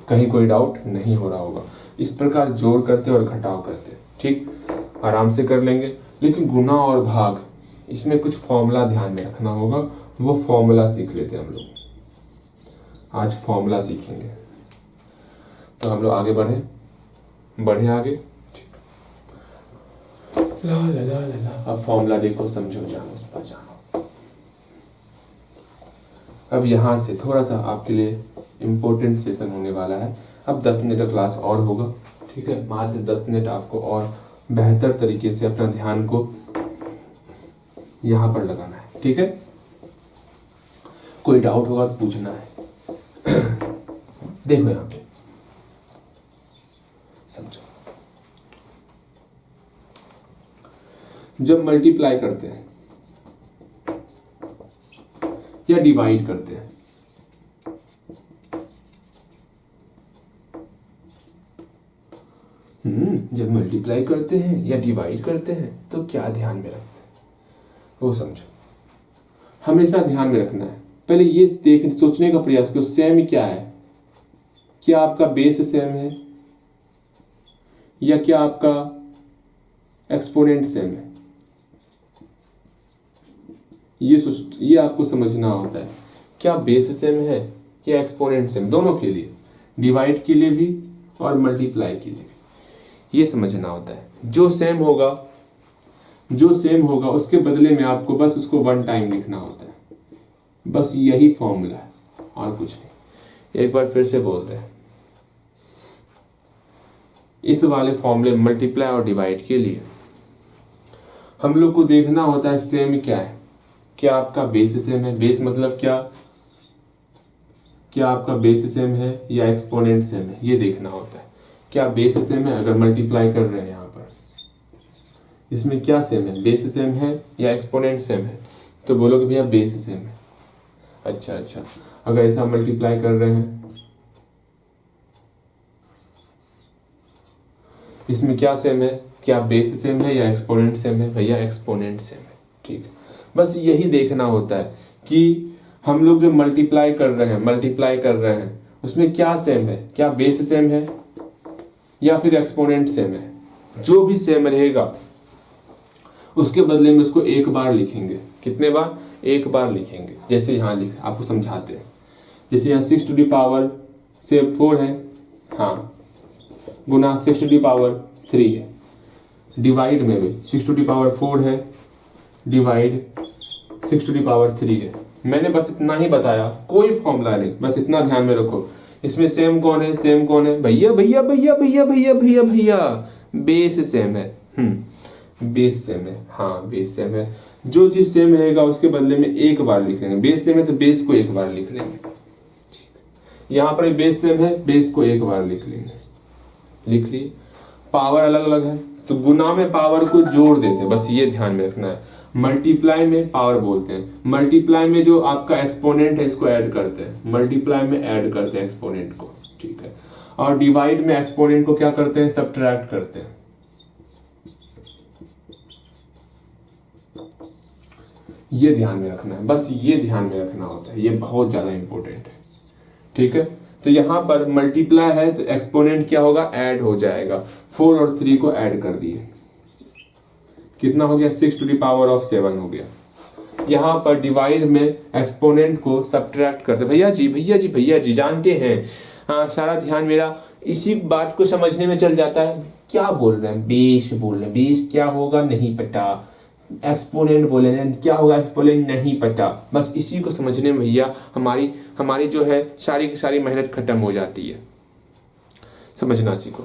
कहीं कोई डाउट नहीं हो रहा होगा। इस प्रकार जोड़ करते और घटाव करते, ठीक आराम से कर लेंगे। लेकिन गुना और भाग, इसमें कुछ फॉर्मूला ध्यान में रखना होगा, वो फॉर्मूला सीख लेते हैं हम लोग। आज फॉर्मूला सीखेंगे, तो हम लोग आगे बढ़े आगे। ठीक, ला ला ला ला ला। अब फॉर्मूला देखो, समझो, जानो, उस पर जानो। अब यहाँ से थोड़ा सा आपके लिए इम्पोर्टेंट सेशन होने वाला है। अब 10 मिनट का क्लास और होगा, ठीक है। मात्र 10 मिनट आपको और बेहतर तरीके से अपना ध्यान को यहाँ पर लगाना है, ठीक है। कोई डाउट होगा तो पूछना है। देखो यहाँ पे समझो, जब मल्टीप्लाई करते हैं या डिवाइड करते हैं, जब मल्टीप्लाई करते हैं या डिवाइड करते हैं तो क्या ध्यान में रखते हैं वो समझो। हमेशा ध्यान में रखना है। पहले ये सोचने का प्रयास करो, सेम क्या है? क्या आपका बेस सेम है या क्या आपका एक्सपोनेंट सेम है? ये आपको समझना होता है। क्या बेस सेम है या एक्सपोनेंट सेम? दोनों के लिए, डिवाइड के लिए भी और मल्टीप्लाई के लिए भी, ये समझना होता है। जो सेम होगा उसके बदले में आपको बस उसको 1 टाइम लिखना होता है। बस यही फॉर्मूला है और कुछ नहीं। एक बार फिर से बोल रहे हैं, इस वाले फॉर्मूले मल्टीप्लाई और डिवाइड के लिए हम लोग को देखना होता है सेम क्या है। क्या आपका बेस सेम है? बेस मतलब क्या आपका बेस सेम है या एक्सपोनेंट सेम है, ये देखना होता है। क्या बेस सेम है? अगर मल्टीप्लाई कर रहे हैं यहाँ पर, इसमें क्या सेम है? बेस सेम है या एक्सपोनेंट सेम है? तो बोलोगे भैया बेस सेम है। अच्छा, अगर ऐसा मल्टीप्लाई कर रहे हैं, इसमें क्या सेम है? क्या बेस सेम है या एक्सपोनेंट सेम है? भैया एक्सपोनेंट सेम है। ठीक है, बस यही देखना होता है कि हम लोग जो मल्टीप्लाई कर रहे हैं उसमें क्या सेम है, क्या बेस सेम है या फिर एक्सपोनेंट सेम है। जो भी सेम रहेगा उसके बदले में उसको एक बार लिखेंगे। कितने बार? एक बार लिखेंगे। जैसे यहाँ लिख, आपको समझाते हैं। जैसे यहाँ 6 टू दी पावर से 4 है, हाँ, गुना 6 टू दी पावर 3 है। डिवाइड में भी 6 टू दी पावर 4 है, डिवाइड 6 टू दी पावर 3 है। मैंने बस इतना ही बताया, कोई फॉर्मूला नहीं, बस इतना ध्यान में रखो। इसमें सेम कौन है? सेम कौन है? भैया भैया भैया भैया भैया भैया भैया, बेस सेम है। बेस सेम है, हाँ बेस सेम है। जो चीज सेम रहेगा उसके बदले में एक बार लिख लेंगे। बेस सेम है तो बेस को एक बार लिख लेंगे। यहाँ पर बेस सेम है, बेस को एक बार लिख लेंगे। लिख लिए। पावर अलग अलग है तो गुना में पावर को जोड़ देते हैं, बस ये ध्यान में रखना है। मल्टीप्लाई में पावर बोलते हैं। मल्टीप्लाई में जो आपका एक्सपोनेंट है इसको ऐड करते हैं, मल्टीप्लाई में ऐड करते हैं एक्सपोनेंट को, ठीक है। और डिवाइड में एक्सपोनेंट को क्या करते हैं? सब्ट्रैक्ट करते हैं। ये ध्यान में रखना है, बस ये ध्यान में रखना होता है, ये बहुत ज्यादा इंपॉर्टेंट है, ठीक है। तो यहां पर मल्टीप्लाई है तो एक्सपोनेंट क्या होगा? ऐड हो जाएगा। 4 और 3 को ऐड कर दिए, कितना हो गया? 6 टू दी पावर ऑफ 7 हो गया। यहां पर डिवाइड में एक्सपोनेंट को सब्ट्रैक्ट करते। भैया जी भैया जी भैया जी जानते हैं, हाँ, सारा ध्यान मेरा इसी बात को समझने में चल जाता है। क्या बोल रहे हैं? बेस बोल रहे हैं। बेस क्या होगा नहीं पता, एक्सपोनेंट बोले क्या होगा? एक्सपोनेंट नहीं पता। बस इसी को समझने में भैया हमारी जो है सारी की सारी मेहनत खत्म हो जाती है। समझना सीखो।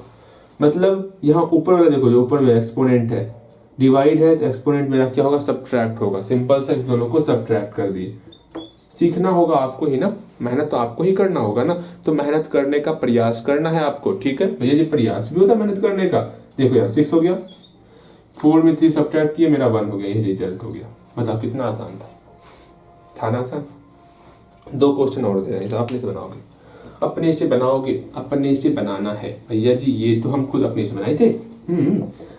मतलब यहाँ ऊपर वाला देखो, जो ऊपर में एक्सपोनेंट है, डिवाइड है तो एक्सपोनेंट मेरा क्या होगा? सब्ट्रैक्ट होगा। सिंपल सा इस दोनों को सब्ट्रैक्ट कर दिए। सीखना होगा आपको ही ना, मेहनत तो आपको ही करना होगा ना, तो मेहनत करने का प्रयास करना है आपको, ठीक है भैया जी। प्रयास भी होता है मेहनत करने का। देखो यार 6 हो गया, 4 में 3 सब्ट्रैक्ट किए, मेरा 1 हो गया, ये रिजल्ट हो गया। बताओ कितना आसान था ना आसान? 2 क्वेश्चन और दे रहे हैं तो अपने से बनाओगे, अपने से बनाओगे, अपने से बनाना है भैया जी। ये तो हम खुद अपने से बनाए थे।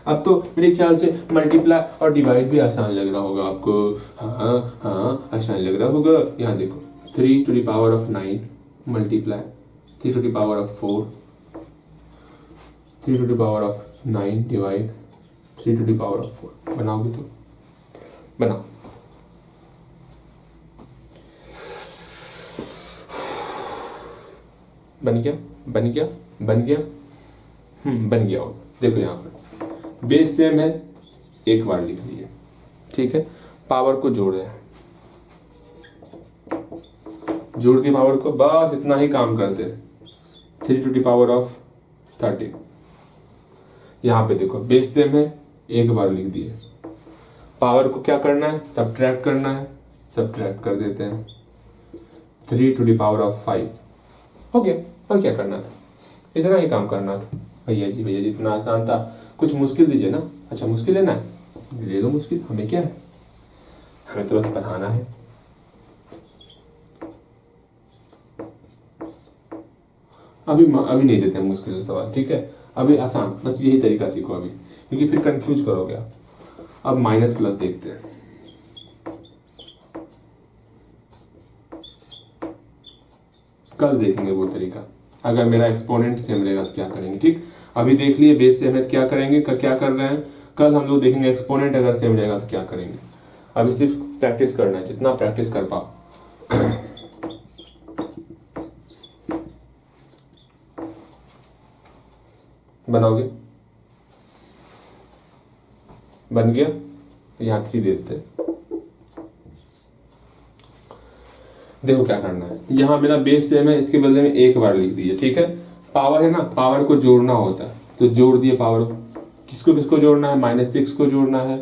अब तो मेरे ख्याल से मल्टीप्लाई और डिवाइड भी आसान लग रहा होगा आपको। हाँ हाँ आसान लग रहा होगा। यहाँ देखो 3 to the power of 9 multiply 3 to the power of 4, 3 to the power of 9 divide 3 to the power of 4। बनाओगे तो बनाओ। बन गया बन गया बन गया, बन गया होगा। देखो यहाँ पर बेस सेम है, एक बार लिख लीजिए, ठीक है। पावर को जोड़ रहे हैं, जोड़ दी पावर को, बस इतना ही काम करते हैं। 3 टू द पावर ऑफ 30। यहाँ पे देखो बेस सेम है, एक बार लिख दिए। पावर को क्या करना है? सब्ट्रैक्ट करना है, सब्ट्रैक्ट कर देते हैं। 3 टू द पावर ऑफ 5 हो गया। और क्या करना था? इतना ही काम करना था भैया जी। भैया जी इतना आसान था, कुछ मुश्किल दीजिए ना। अच्छा मुश्किल लेना है, ले लो मुश्किल, हमें क्या है, हमें तो बस बनाना है। अभी नहीं देते हैं मुश्किल सवाल, ठीक है। अभी आसान, बस यही तरीका सीखो अभी, क्योंकि फिर कंफ्यूज करोगे आप। अब माइनस प्लस देखते हैं। कल देखेंगे वो तरीका, अगर मेरा एक्सपोनेंट सेम रहेगा तो क्या करेंगे, ठीक। अभी देख लिए बेस सेम है तो क्या करेंगे, क्या कर रहे हैं। कल हम लोग देखेंगे एक्सपोनेंट अगर सेम रहेगा तो क्या करेंगे। अभी सिर्फ प्रैक्टिस करना है, जितना प्रैक्टिस कर पाओ। बनाओगे? बन गया। यहाँ 3 देते हैं। देखो क्या करना है, यहाँ मेरा बेस सेम है, इसके बदले में एक बार लिख दीजिए, ठीक है। पावर है ना, पावर को जोड़ना होता है तो जोड़ दिए पावर। किसको किसको जोड़ना है? -6 को जोड़ना है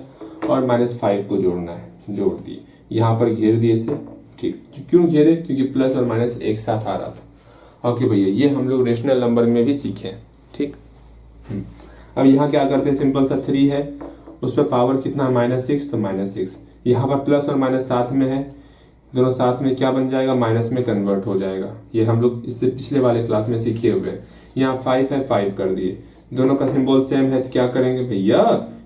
और -5 को जोड़ना है, जोड़ दिए। यहाँ पर घेर दिए इसे, ठीक। क्यों घेरे? क्योंकि प्लस और माइनस एक साथ आ रहा था। ओके भैया, ये हम लोग रेशनल नंबर में भी सीखे हैं, ठीक। अब यहाँ क्या करते हैं, सिंपल सा 3 है, उस पर पावर कितना है? -6, तो -6। यहाँ पर प्लस और माइनस साथ में है, दोनों साथ में क्या बन जाएगा? माइनस में कन्वर्ट हो जाएगा। ये हम लोग इससे पिछले वाले क्लास में सीखे हुए हैं। यहाँ 5 है, 5 कर दिए। दोनों का सिंबल सेम है तो क्या करेंगे भैया,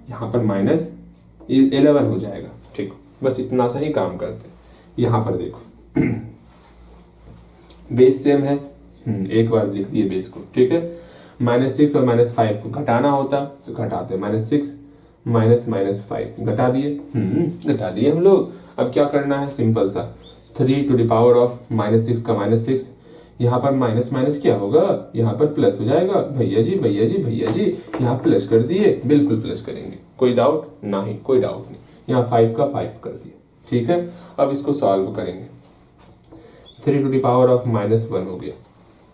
यहाँ पर -11 हो जाएगा, ठीक। बस इतना सा ही काम करते। यहाँ पर देखो बेस सेम है, एक बार लिख दिए बेस को, ठीक है। -6 और -5 को घटाना होता तो घटाते, -6 -5 घटा दिए, घटा दिए हम लोग। अब क्या करना है, सिंपल सा 3 टू द पावर ऑफ -6 का -6, यहाँ पर माइनस माइनस क्या होगा, यहाँ पर प्लस हो जाएगा। भैया जी भैया जी भैया जी, यहाँ प्लस कर दिए, बिल्कुल प्लस करेंगे, कोई डाउट नहीं, कोई डाउट नहीं। यहाँ 5 का 5 कर दिए, ठीक है। अब इसको सॉल्व करेंगे, 3 टू द पावर ऑफ -1 हो गया,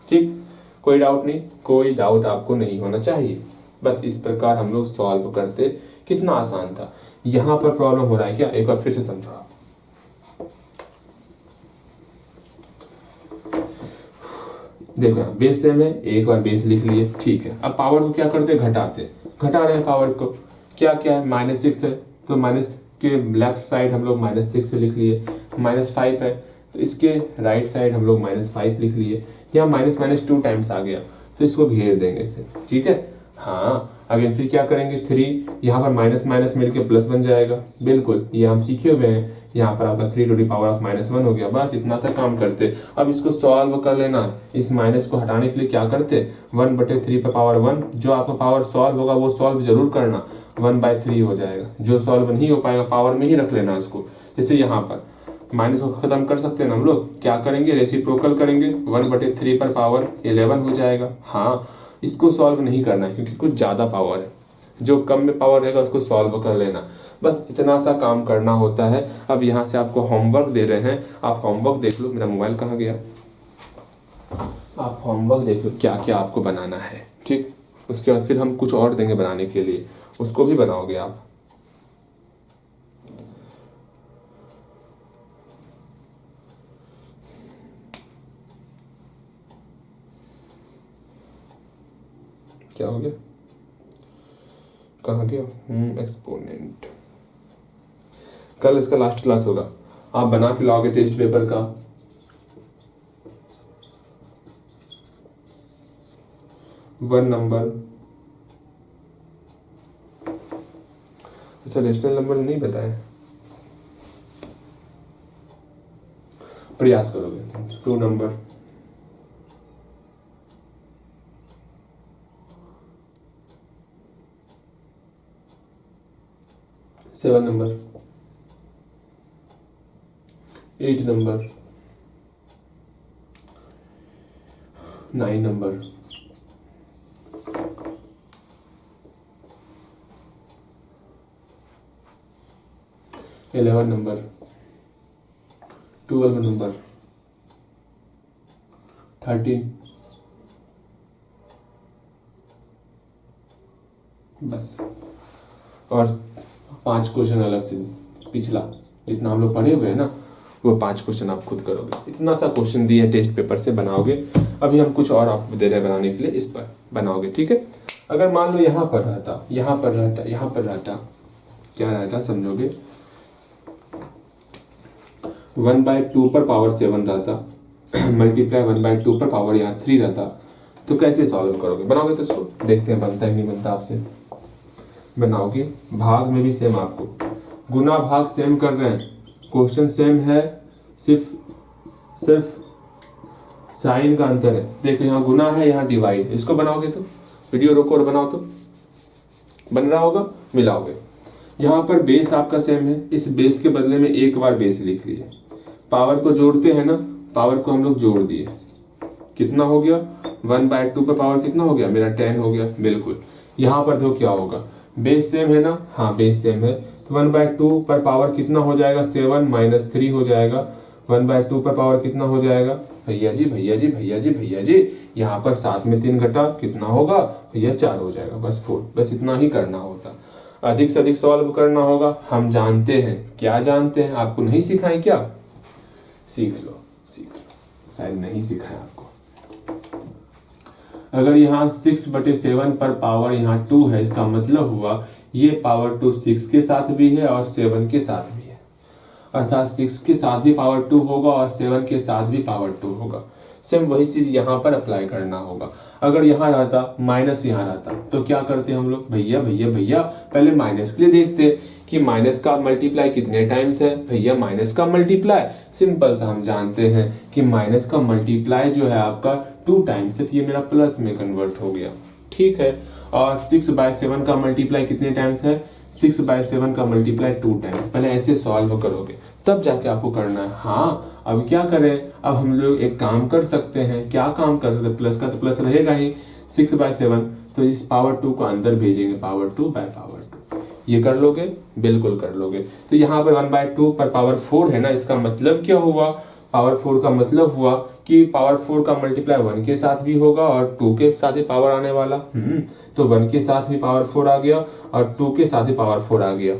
ठीक। कोई डाउट नहीं, कोई डाउट आपको नहीं होना चाहिए। बस इस प्रकार हम लोग सॉल्व करते, कितना आसान था। यहाँ पर प्रॉब्लम हो रहा है क्या, एक बार फिर से समझो आप। देखो बेस सेम है, एक बार बेस लिख लिए, ठीक है। अब पावर को क्या करते, घटाते, घटा रहे हैं पावर को। क्या क्या है, -6 है तो माइनस के लेफ्ट साइड हम लोग -6 से लिख लिए। -5 है तो इसके राइट साइड हम लोग -5 लिख लिए। यहाँ -2 टाइम्स आ गया तो इसको घेर देंगे इसे, ठीक है। हाँ, अगेन फिर क्या करेंगे, 3 यहाँ पर माइनस माइनस मिलके प्लस बन जाएगा, बिल्कुल ये हम सीखे हुए हैं। यहाँ पर आपका 3 टू द पावर ऑफ -1 हो गया, बस इतना सा काम करते। अब इसको सॉल्व कर लेना, इस माइनस को हटाने के लिए क्या करते, 1/3 पर पावर 1, जो आपका पावर सॉल्व होगा वो सॉल्व जरूर करना, 1/3 हो जाएगा। जो सॉल्व नहीं हो पाएगा पावर में ही रख लेना इसको। जैसे यहाँ पर माइनस को खत्म कर सकते हैं ना हम लोग, क्या करेंगे, रेसिप्रोकल करेंगे, 1/3 पर पावर 11 हो जाएगा। हाँ, इसको सॉल्व नहीं करना है क्योंकि कुछ ज्यादा पावर है, जो कम में पावर रहेगा उसको सॉल्व कर लेना, बस इतना सा काम करना होता है। अब यहाँ से आपको होमवर्क दे रहे हैं, आप होमवर्क देख लो। मेरा मोबाइल कहाँ गया, आप होमवर्क देख लो क्या क्या आपको बनाना है, ठीक। उसके बाद फिर हम कुछ और देंगे बनाने के लिए, उसको भी बनाओगे आप। क्या हो गया, कहाँ गया, एक्सपोनेंट। कल इसका लास्ट क्लास होगा, आप बना के लाओगे टेस्ट पेपर का। वन नंबर, अच्छा रेशनल नंबर नहीं बताए, प्रयास करोगे। 2 number, 7 number, 8 number, 9 number, 11 number, 12 number, 13, बस। और 5 क्वेश्चन अलग से, पिछला जितना हम लोग पढ़े हुए हैं ना वो 5 क्वेश्चन आप खुद करोगे। इतना सा क्वेश्चन दिए टेस्ट पेपर से, बनाओगे। अभी हम कुछ और आपको दे रहे हैं बनाने के लिए, इस पर बनाओगे, ठीक है। अगर मान लो यहाँ पर रहता, यहाँ पर रहता, यहाँ पर रहता, क्या रहता समझोगे, 1/2 पर पावर 7 रहता, मल्टीप्लाई 1/2 पर पावर यहाँ 3 रहता, तो कैसे सॉल्व करोगे, बनाओगे तो इसको देखते हैं बनता है कि नहीं बनता आपसे। बनाओगे, भाग में भी सेम, आपको गुना भाग सेम कर रहे हैं, क्वेश्चन सेम है, सिर्फ साइन का अंतर है। देखो यहाँ गुना है, यहाँ डिवाइड, इसको बनाओगे तो वीडियो रोको और बनाओ तो बन रहा होगा, मिलाओगे। यहाँ पर बेस आपका सेम है, इस बेस के बदले में एक बार बेस लिख लिए। पावर को जोड़ते हैं ना, पावर को हम लोग जोड़ दिए, कितना हो गया, 1/2 पर पावर कितना हो गया मेरा, 10 हो गया, बिल्कुल। यहाँ पर देखो क्या होगा, बेस सेम है ना, हाँ बेस सेम है, तो 1/2 पर पावर कितना हो जाएगा, 7 - 3 हो जाएगा। 1/2 पर पावर कितना हो जाएगा, भैया जी भैया जी भैया जी भैया जी, यहाँ पर 7 में 3 घटा कितना होगा भैया, 4 हो जाएगा, बस 4। बस इतना ही करना होता, अधिक से अधिक सॉल्व करना होगा। हम जानते हैं, क्या जानते हैं, आपको नहीं सिखाएं क्या, सीख लो, शायद नहीं सिखाएं आपको। अगर यहाँ 6/7 पर पावर यहाँ 2 है, इसका मतलब हुआ ये पावर 2 6 के साथ भी है और 7 के साथ भी है, अर्थात 6 के साथ भी पावर 2 होगा और 7 के साथ भी पावर 2 होगा। सेम वही चीज यहाँ पर अप्लाई करना होगा। अगर यहाँ रहता माइनस, यहाँ रहता तो क्या करते हम लोग, भैया भैया भैया पहले माइनस के लिए देखते कि माइनस का मल्टीप्लाई कितने टाइम्स है, भैया माइनस का मल्टीप्लाई सिंपल सा हम जानते हैं कि माइनस का मल्टीप्लाई जो है आपका 2 टाइम्स है, तो ये मेरा प्लस में कन्वर्ट हो गया, ठीक है। और 6/7 का मल्टीप्लाई कितने टाइम्स है, 6/7 का मल्टीप्लाई 2 टाइम्स। पहले ऐसे सॉल्व करोगे तब जाके आपको करना है। हाँ अब क्या करें, अब हम लोग एक काम कर सकते हैं, क्या काम कर सकते हैं, प्लस का तो प्लस रहेगा ही, 6/7 तो इस पावर 2 को अंदर भेजेंगे, पावर 2/पावर 2, ये कर लोगे, बिल्कुल कर लोगे। तो यहाँ पर 1/2 पर पावर 4 है ना, इसका मतलब क्या हुआ, पावर 4 का मतलब हुआ कि पावर 4 का मल्टीप्लाई 1 के साथ भी होगा और 2 के साथ ही पावर आने वाला, तो 1 के साथ भी पावर 4 आ गया और 2 के साथ ही पावर 4 आ गया।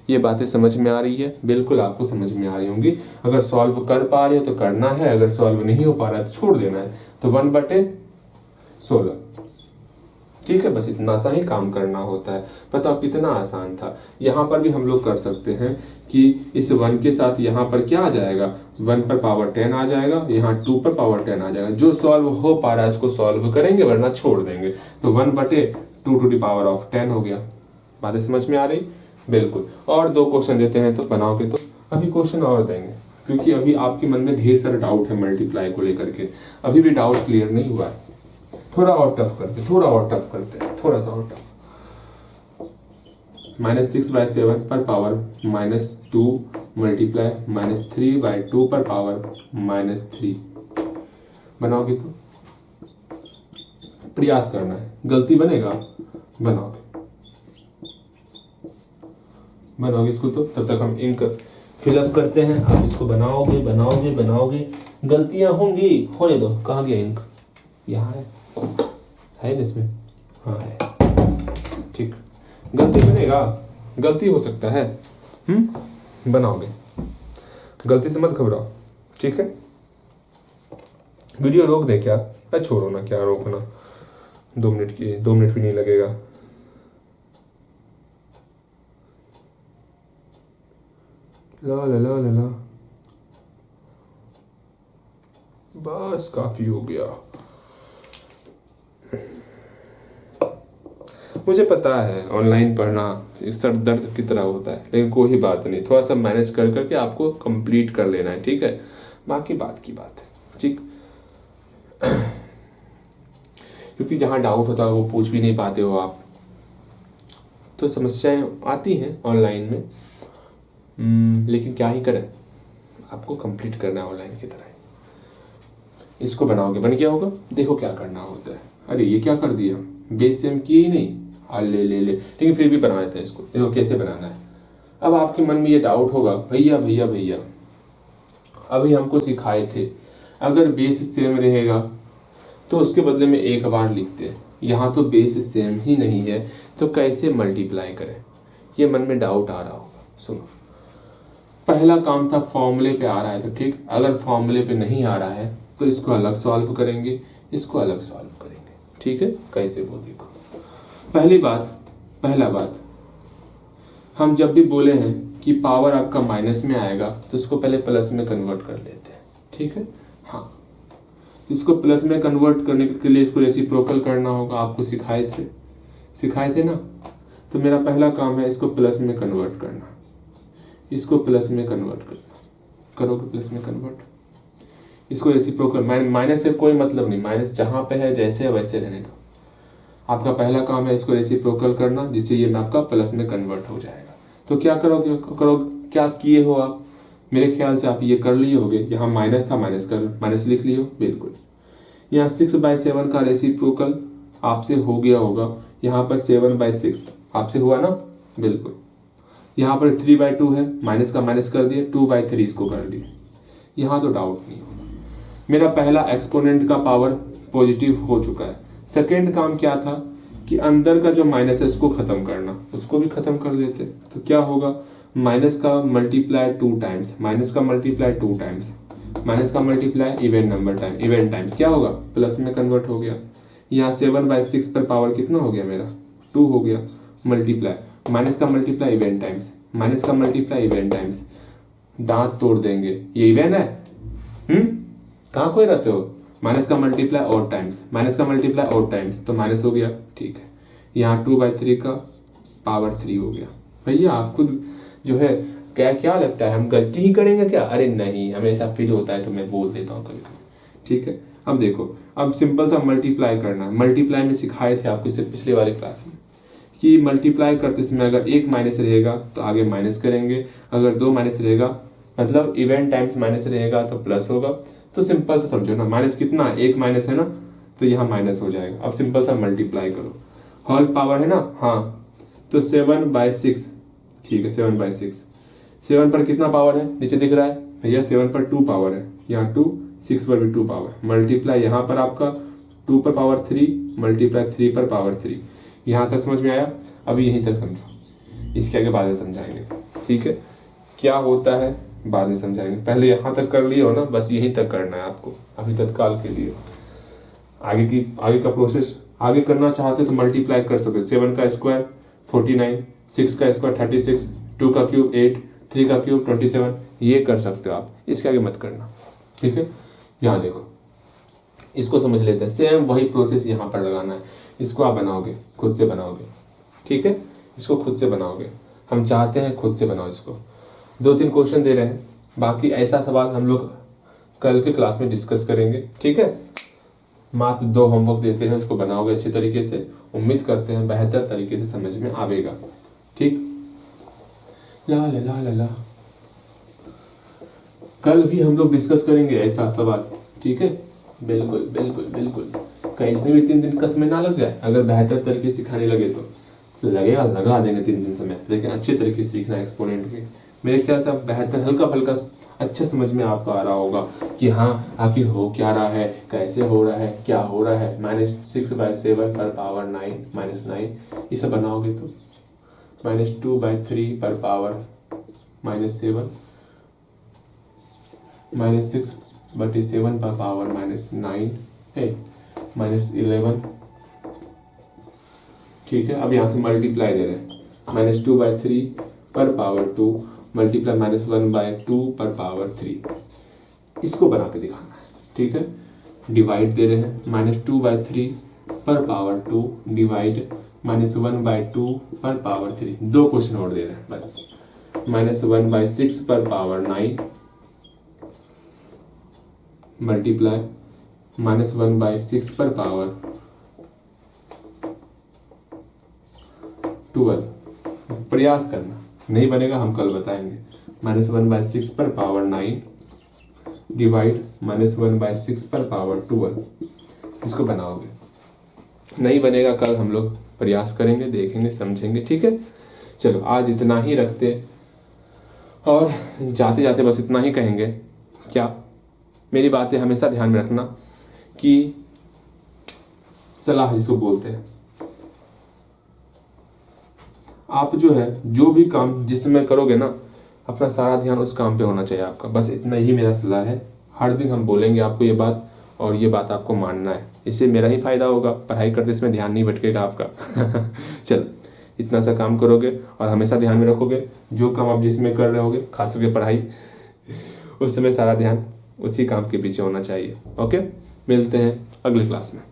ये बातें समझ में आ रही है, बिल्कुल आपको समझ में आ रही होंगी। अगर सॉल्व कर पा रहे हो तो करना है, अगर सॉल्व नहीं हो पा रहा है तो छोड़ देना है। तो 1/16, ठीक है, बस इतना सा ही काम करना होता है। बताओ कितना आसान था। यहाँ पर भी हम लोग कर सकते हैं कि इस 1 के साथ यहाँ पर क्या आ जाएगा, 1 पर पावर 10 आ जाएगा, यहाँ 2 पर पावर 10 आ जाएगा। जो सॉल्व हो पा रहा है उसको सॉल्व करेंगे, वरना छोड़ देंगे। तो 1/2 हो गया। बातें समझ में आ रही, बिल्कुल। और 2 क्वेश्चन देते हैं तो बनाओगे, तो अभी क्वेश्चन और देंगे क्योंकि अभी आपके मन में ढेर सारा डाउट है मल्टीप्लाई को लेकर के, अभी भी डाउट क्लियर नहीं हुआ है। थोड़ा और टफ करते, थोड़ा सा और टफ। -6/7 पर पावर -2 मल्टीप्लाई -3/2 पर पावर -3। बनाओगे तो प्रयास करना है, गलती बनेगा, बनाओगे इसको। तो तब तक हम इंक फिलअप करते हैं, आप इसको बनाओगे, गलतियां होंगी, होने दो। कहाँ गया इंक, यहाँ है ना इसमें, हाँ है, ठीक। गलती बनेगा, गलती हो सकता है, बनाओगे, गलती से मत घबराओ, ठीक है। वीडियो रोक दे क्या, छोड़ो ना, क्या रोकना, 2 मिनट भी नहीं लगेगा। ला ला ला ला ला, बस काफी हो गया। मुझे पता है ऑनलाइन पढ़ना सर दर्द की तरह होता है, लेकिन कोई बात नहीं, थोड़ा सा मैनेज कर करके आपको कंप्लीट कर लेना है, ठीक है। बाकी बात की बात है, ठीक। क्योंकि जहाँ डाउट होता है वो पूछ भी नहीं पाते हो आप, तो समस्याएं आती हैं ऑनलाइन में, लेकिन क्या ही करें, आपको कंप्लीट करना है ऑनलाइन की तरह। इसको बनाओगे, बन गया होगा, देखो क्या करना होता है। अरे ये क्या कर दिया, बेस सेम किए ही नहीं, ले लेकिन फिर भी बनाए थे इसको, देखो कैसे बनाना है। अब आपके मन में ये डाउट होगा, भैया अभी हमको सिखाए थे, अगर बेस सेम रहेगा तो उसके बदले में एक बार लिखते हैं, यहाँ तो बेस सेम ही नहीं है तो कैसे मल्टीप्लाई करें, ये मन में डाउट आ रहा होगा। सुनो, पहला काम था फॉर्मूले पे आ रहा है तो ठीक, अगर फॉर्मूले पे नहीं आ रहा है तो इसको अलग सॉल्व करेंगे, इसको अलग सॉल्व करेंगे, ठीक है। कैसे वो देखो, पहला बात हम जब भी बोले हैं कि पावर आपका माइनस में आएगा तो इसको पहले प्लस में कन्वर्ट कर लेते हैं, ठीक है। हाँ, इसको प्लस में कन्वर्ट करने के लिए इसको रेसिप्रोकल करना होगा, आपको सिखाए थे ना। तो मेरा पहला काम है इसको प्लस में कन्वर्ट करना, इसको प्लस में कन्वर्ट करना, करोगे प्लस में कन्वर्ट, इसको रेसिप्रोकल, माइनस से कोई मतलब नहीं, माइनस जहां पे है जैसे है वैसे रहने दो। आपका पहला काम है इसको रेसिप्रोकल करना, जिससे ये आपका प्लस में कन्वर्ट हो जाएगा। तो क्या करोगे, क्या किए हो आप, मेरे ख्याल से आप ये कर लिए होगे, यहाँ माइनस था, माइनस लिख लियो, बिल्कुल। यहाँ 6/7 का रेसिप्रोकल आपसे हो गया होगा, यहाँ पर 7/6 आपसे हुआ ना, बिल्कुल। यहाँ पर 3/2 है, माइनस का माइनस कर दिए, 2/3 इसको कर लिए, यहाँ तो डाउट नहीं होगा। मेरा पहला एक्सपोनेंट का पावर पॉजिटिव हो चुका है। सेकेंड काम क्या था कि अंदर का जो माइनस है उसको खत्म करना, उसको भी खत्म कर लेते। तो क्या होगा, माइनस का मल्टीप्लाई 2 टाइम्स, माइनस का मल्टीप्लाई 2 टाइम्स, माइनस का मल्टीप्लाई इवेंट टाइम्स क्या होगा, प्लस में कन्वर्ट हो गया। यहाँ 7/6 पर पावर कितना हो गया मेरा, 2 हो गया, मल्टीप्लाई माइनस का मल्टीप्लाई इवेंट टाइम्स, माइनस का मल्टीप्लाई इवेंट टाइम्स, दांत तोड़ देंगे, ये इवेंट है, कहाँ कोई रहते हो, माइनस का मल्टीप्लाई और टाइम्स, माइनस का मल्टीप्लाई और टाइम्स, तो माइनस हो गया, ठीक है। यहाँ 2/3 का पावर 3 हो गया, भैया आप खुद जो है क्या लगता है हम गलती ही करेंगे क्या? अरे नहीं, हमें ऐसा फील होता है तो मैं बोल देता हूँ कभी कभी, ठीक है। अब देखो, अब सिंपल सा मल्टीप्लाई करना है। मल्टीप्लाई में सिखाए थे आपको इससे पिछले वाले क्लास में कि मल्टीप्लाई करते समय अगर एक माइनस रहेगा तो आगे माइनस करेंगे, अगर दो माइनस रहेगा मतलब इवन टाइम्स माइनस रहेगा तो प्लस होगा। तो सिंपल सा समझो ना, माइनस कितना है, एक माइनस है ना, तो यहाँ माइनस हो जाएगा। अब सिंपल सा मल्टीप्लाई करो, होल पावर है ना, हाँ, तो 7/6, ठीक है, 7/6। 7 पर कितना पावर है नीचे दिख रहा है भैया, 7 पर 2 पावर है, यहाँ 2, 6 पर भी 2 पावर, मल्टीप्लाई यहाँ पर आपका 2 पर पावर 3 मल्टीप्लाई 3 पर पावर 3। यहाँ तक समझ में आया? अभी यहीं तक समझो, इसके आगे बाद में समझाएंगे, ठीक है। क्या होता है बाद में समझाएंगे, पहले यहाँ तक कर लिए हो ना, बस यहीं तक करना है आपको अभी तत्काल के लिए। आगे का प्रोसेस आगे करना चाहते तो मल्टीप्लाई कर सकते, 7 का स्क्वायर 49, 6 का स्क्वायर 36, 2 का क्यूब 8, 3 का क्यूब 27, ये कर सकते हो आप, इसके आगे मत करना, ठीक है। यहाँ देखो, इसको समझ लेते हैं, सेम वही प्रोसेस यहाँ पर लगाना है। इसको आप बनाओगे, खुद से बनाओगे, ठीक है, इसको खुद से बनाओगे। हम चाहते हैं खुद से बनाओ इसको। 2-3 क्वेश्चन दे रहे हैं, बाकी ऐसा सवाल हम लोग कल के क्लास में डिस्कस करेंगे, ठीक है। मात्र 2 होमवर्क देते हैं, उसको बनाओगे अच्छे तरीके से, उम्मीद करते हैं बेहतर तरीके से समझ में आवेगा, ठीक। ला ला ला ला ला, कल भी हम लोग डिस्कस करेंगे ऐसा सवाल, ठीक है। बिल्कुल बिल्कुल बिल्कुल, कहीं से भी 3 दिन का समय ना लग जाए, अगर बेहतर तरीके से सिखाने लगे तो लगेगा, लगा देंगे 3 दिन समय, लेकिन अच्छे तरीके से सीखना एक्सपोनेंट के। मेरे ख्याल से आप बेहतर हल्का फुल्का अच्छा समझ में आपको आ रहा होगा कि हाँ आखिर हो क्या रहा है, कैसे हो रहा है, क्या हो रहा है। -6/7 पर पावर 9, ये सब बनाओगे तो -2/3 पर पावर -7, -6/7 पर पावर -9 है, -11, ठीक है। अब यहाँ से मल्टीप्लाई दे रहे हैं, -2/3 पर पावर 2 मल्टीप्लाई -1/2 पर पावर 3, इसको बना के दिखाना है, ठीक है। डिवाइड दे रहे हैं, -2/3 पर पावर 2 डिवाइड -1/2 पर पावर 3। 2 क्वेश्चन और दे रहे हैं बस, -1/6 पर पावर 9 मल्टीप्लाई -1/6 पर पावर 12। प्रयास करना, नहीं बनेगा हम कल बताएंगे। -1/6 पर पावर 9 डिवाइड -1/6 पर पावर 12, इसको बनाओगे। नहीं बनेगा कल हम लोग प्रयास करेंगे, देखेंगे, समझेंगे, ठीक है। चलो आज इतना ही रखते, और जाते जाते बस इतना ही कहेंगे, क्या मेरी बातें हमेशा ध्यान में रखना कि सलाह जिसको बोलते हैं, आप जो है जो भी काम जिस समय करोगे ना, अपना सारा ध्यान उस काम पे होना चाहिए आपका, बस इतना ही मेरा सलाह है। हर दिन हम बोलेंगे आपको ये बात, और ये बात आपको मानना है, इससे मेरा ही फायदा होगा, पढ़ाई करते समय ध्यान नहीं भटकेगा आपका। चल इतना सा काम करोगे और हमेशा ध्यान में रखोगे, जो काम आप जिसमें कर रहे होगे, खास करके पढ़ाई, उस समय सारा ध्यान उसी काम के पीछे होना चाहिए। ओके, मिलते हैं अगले क्लास में।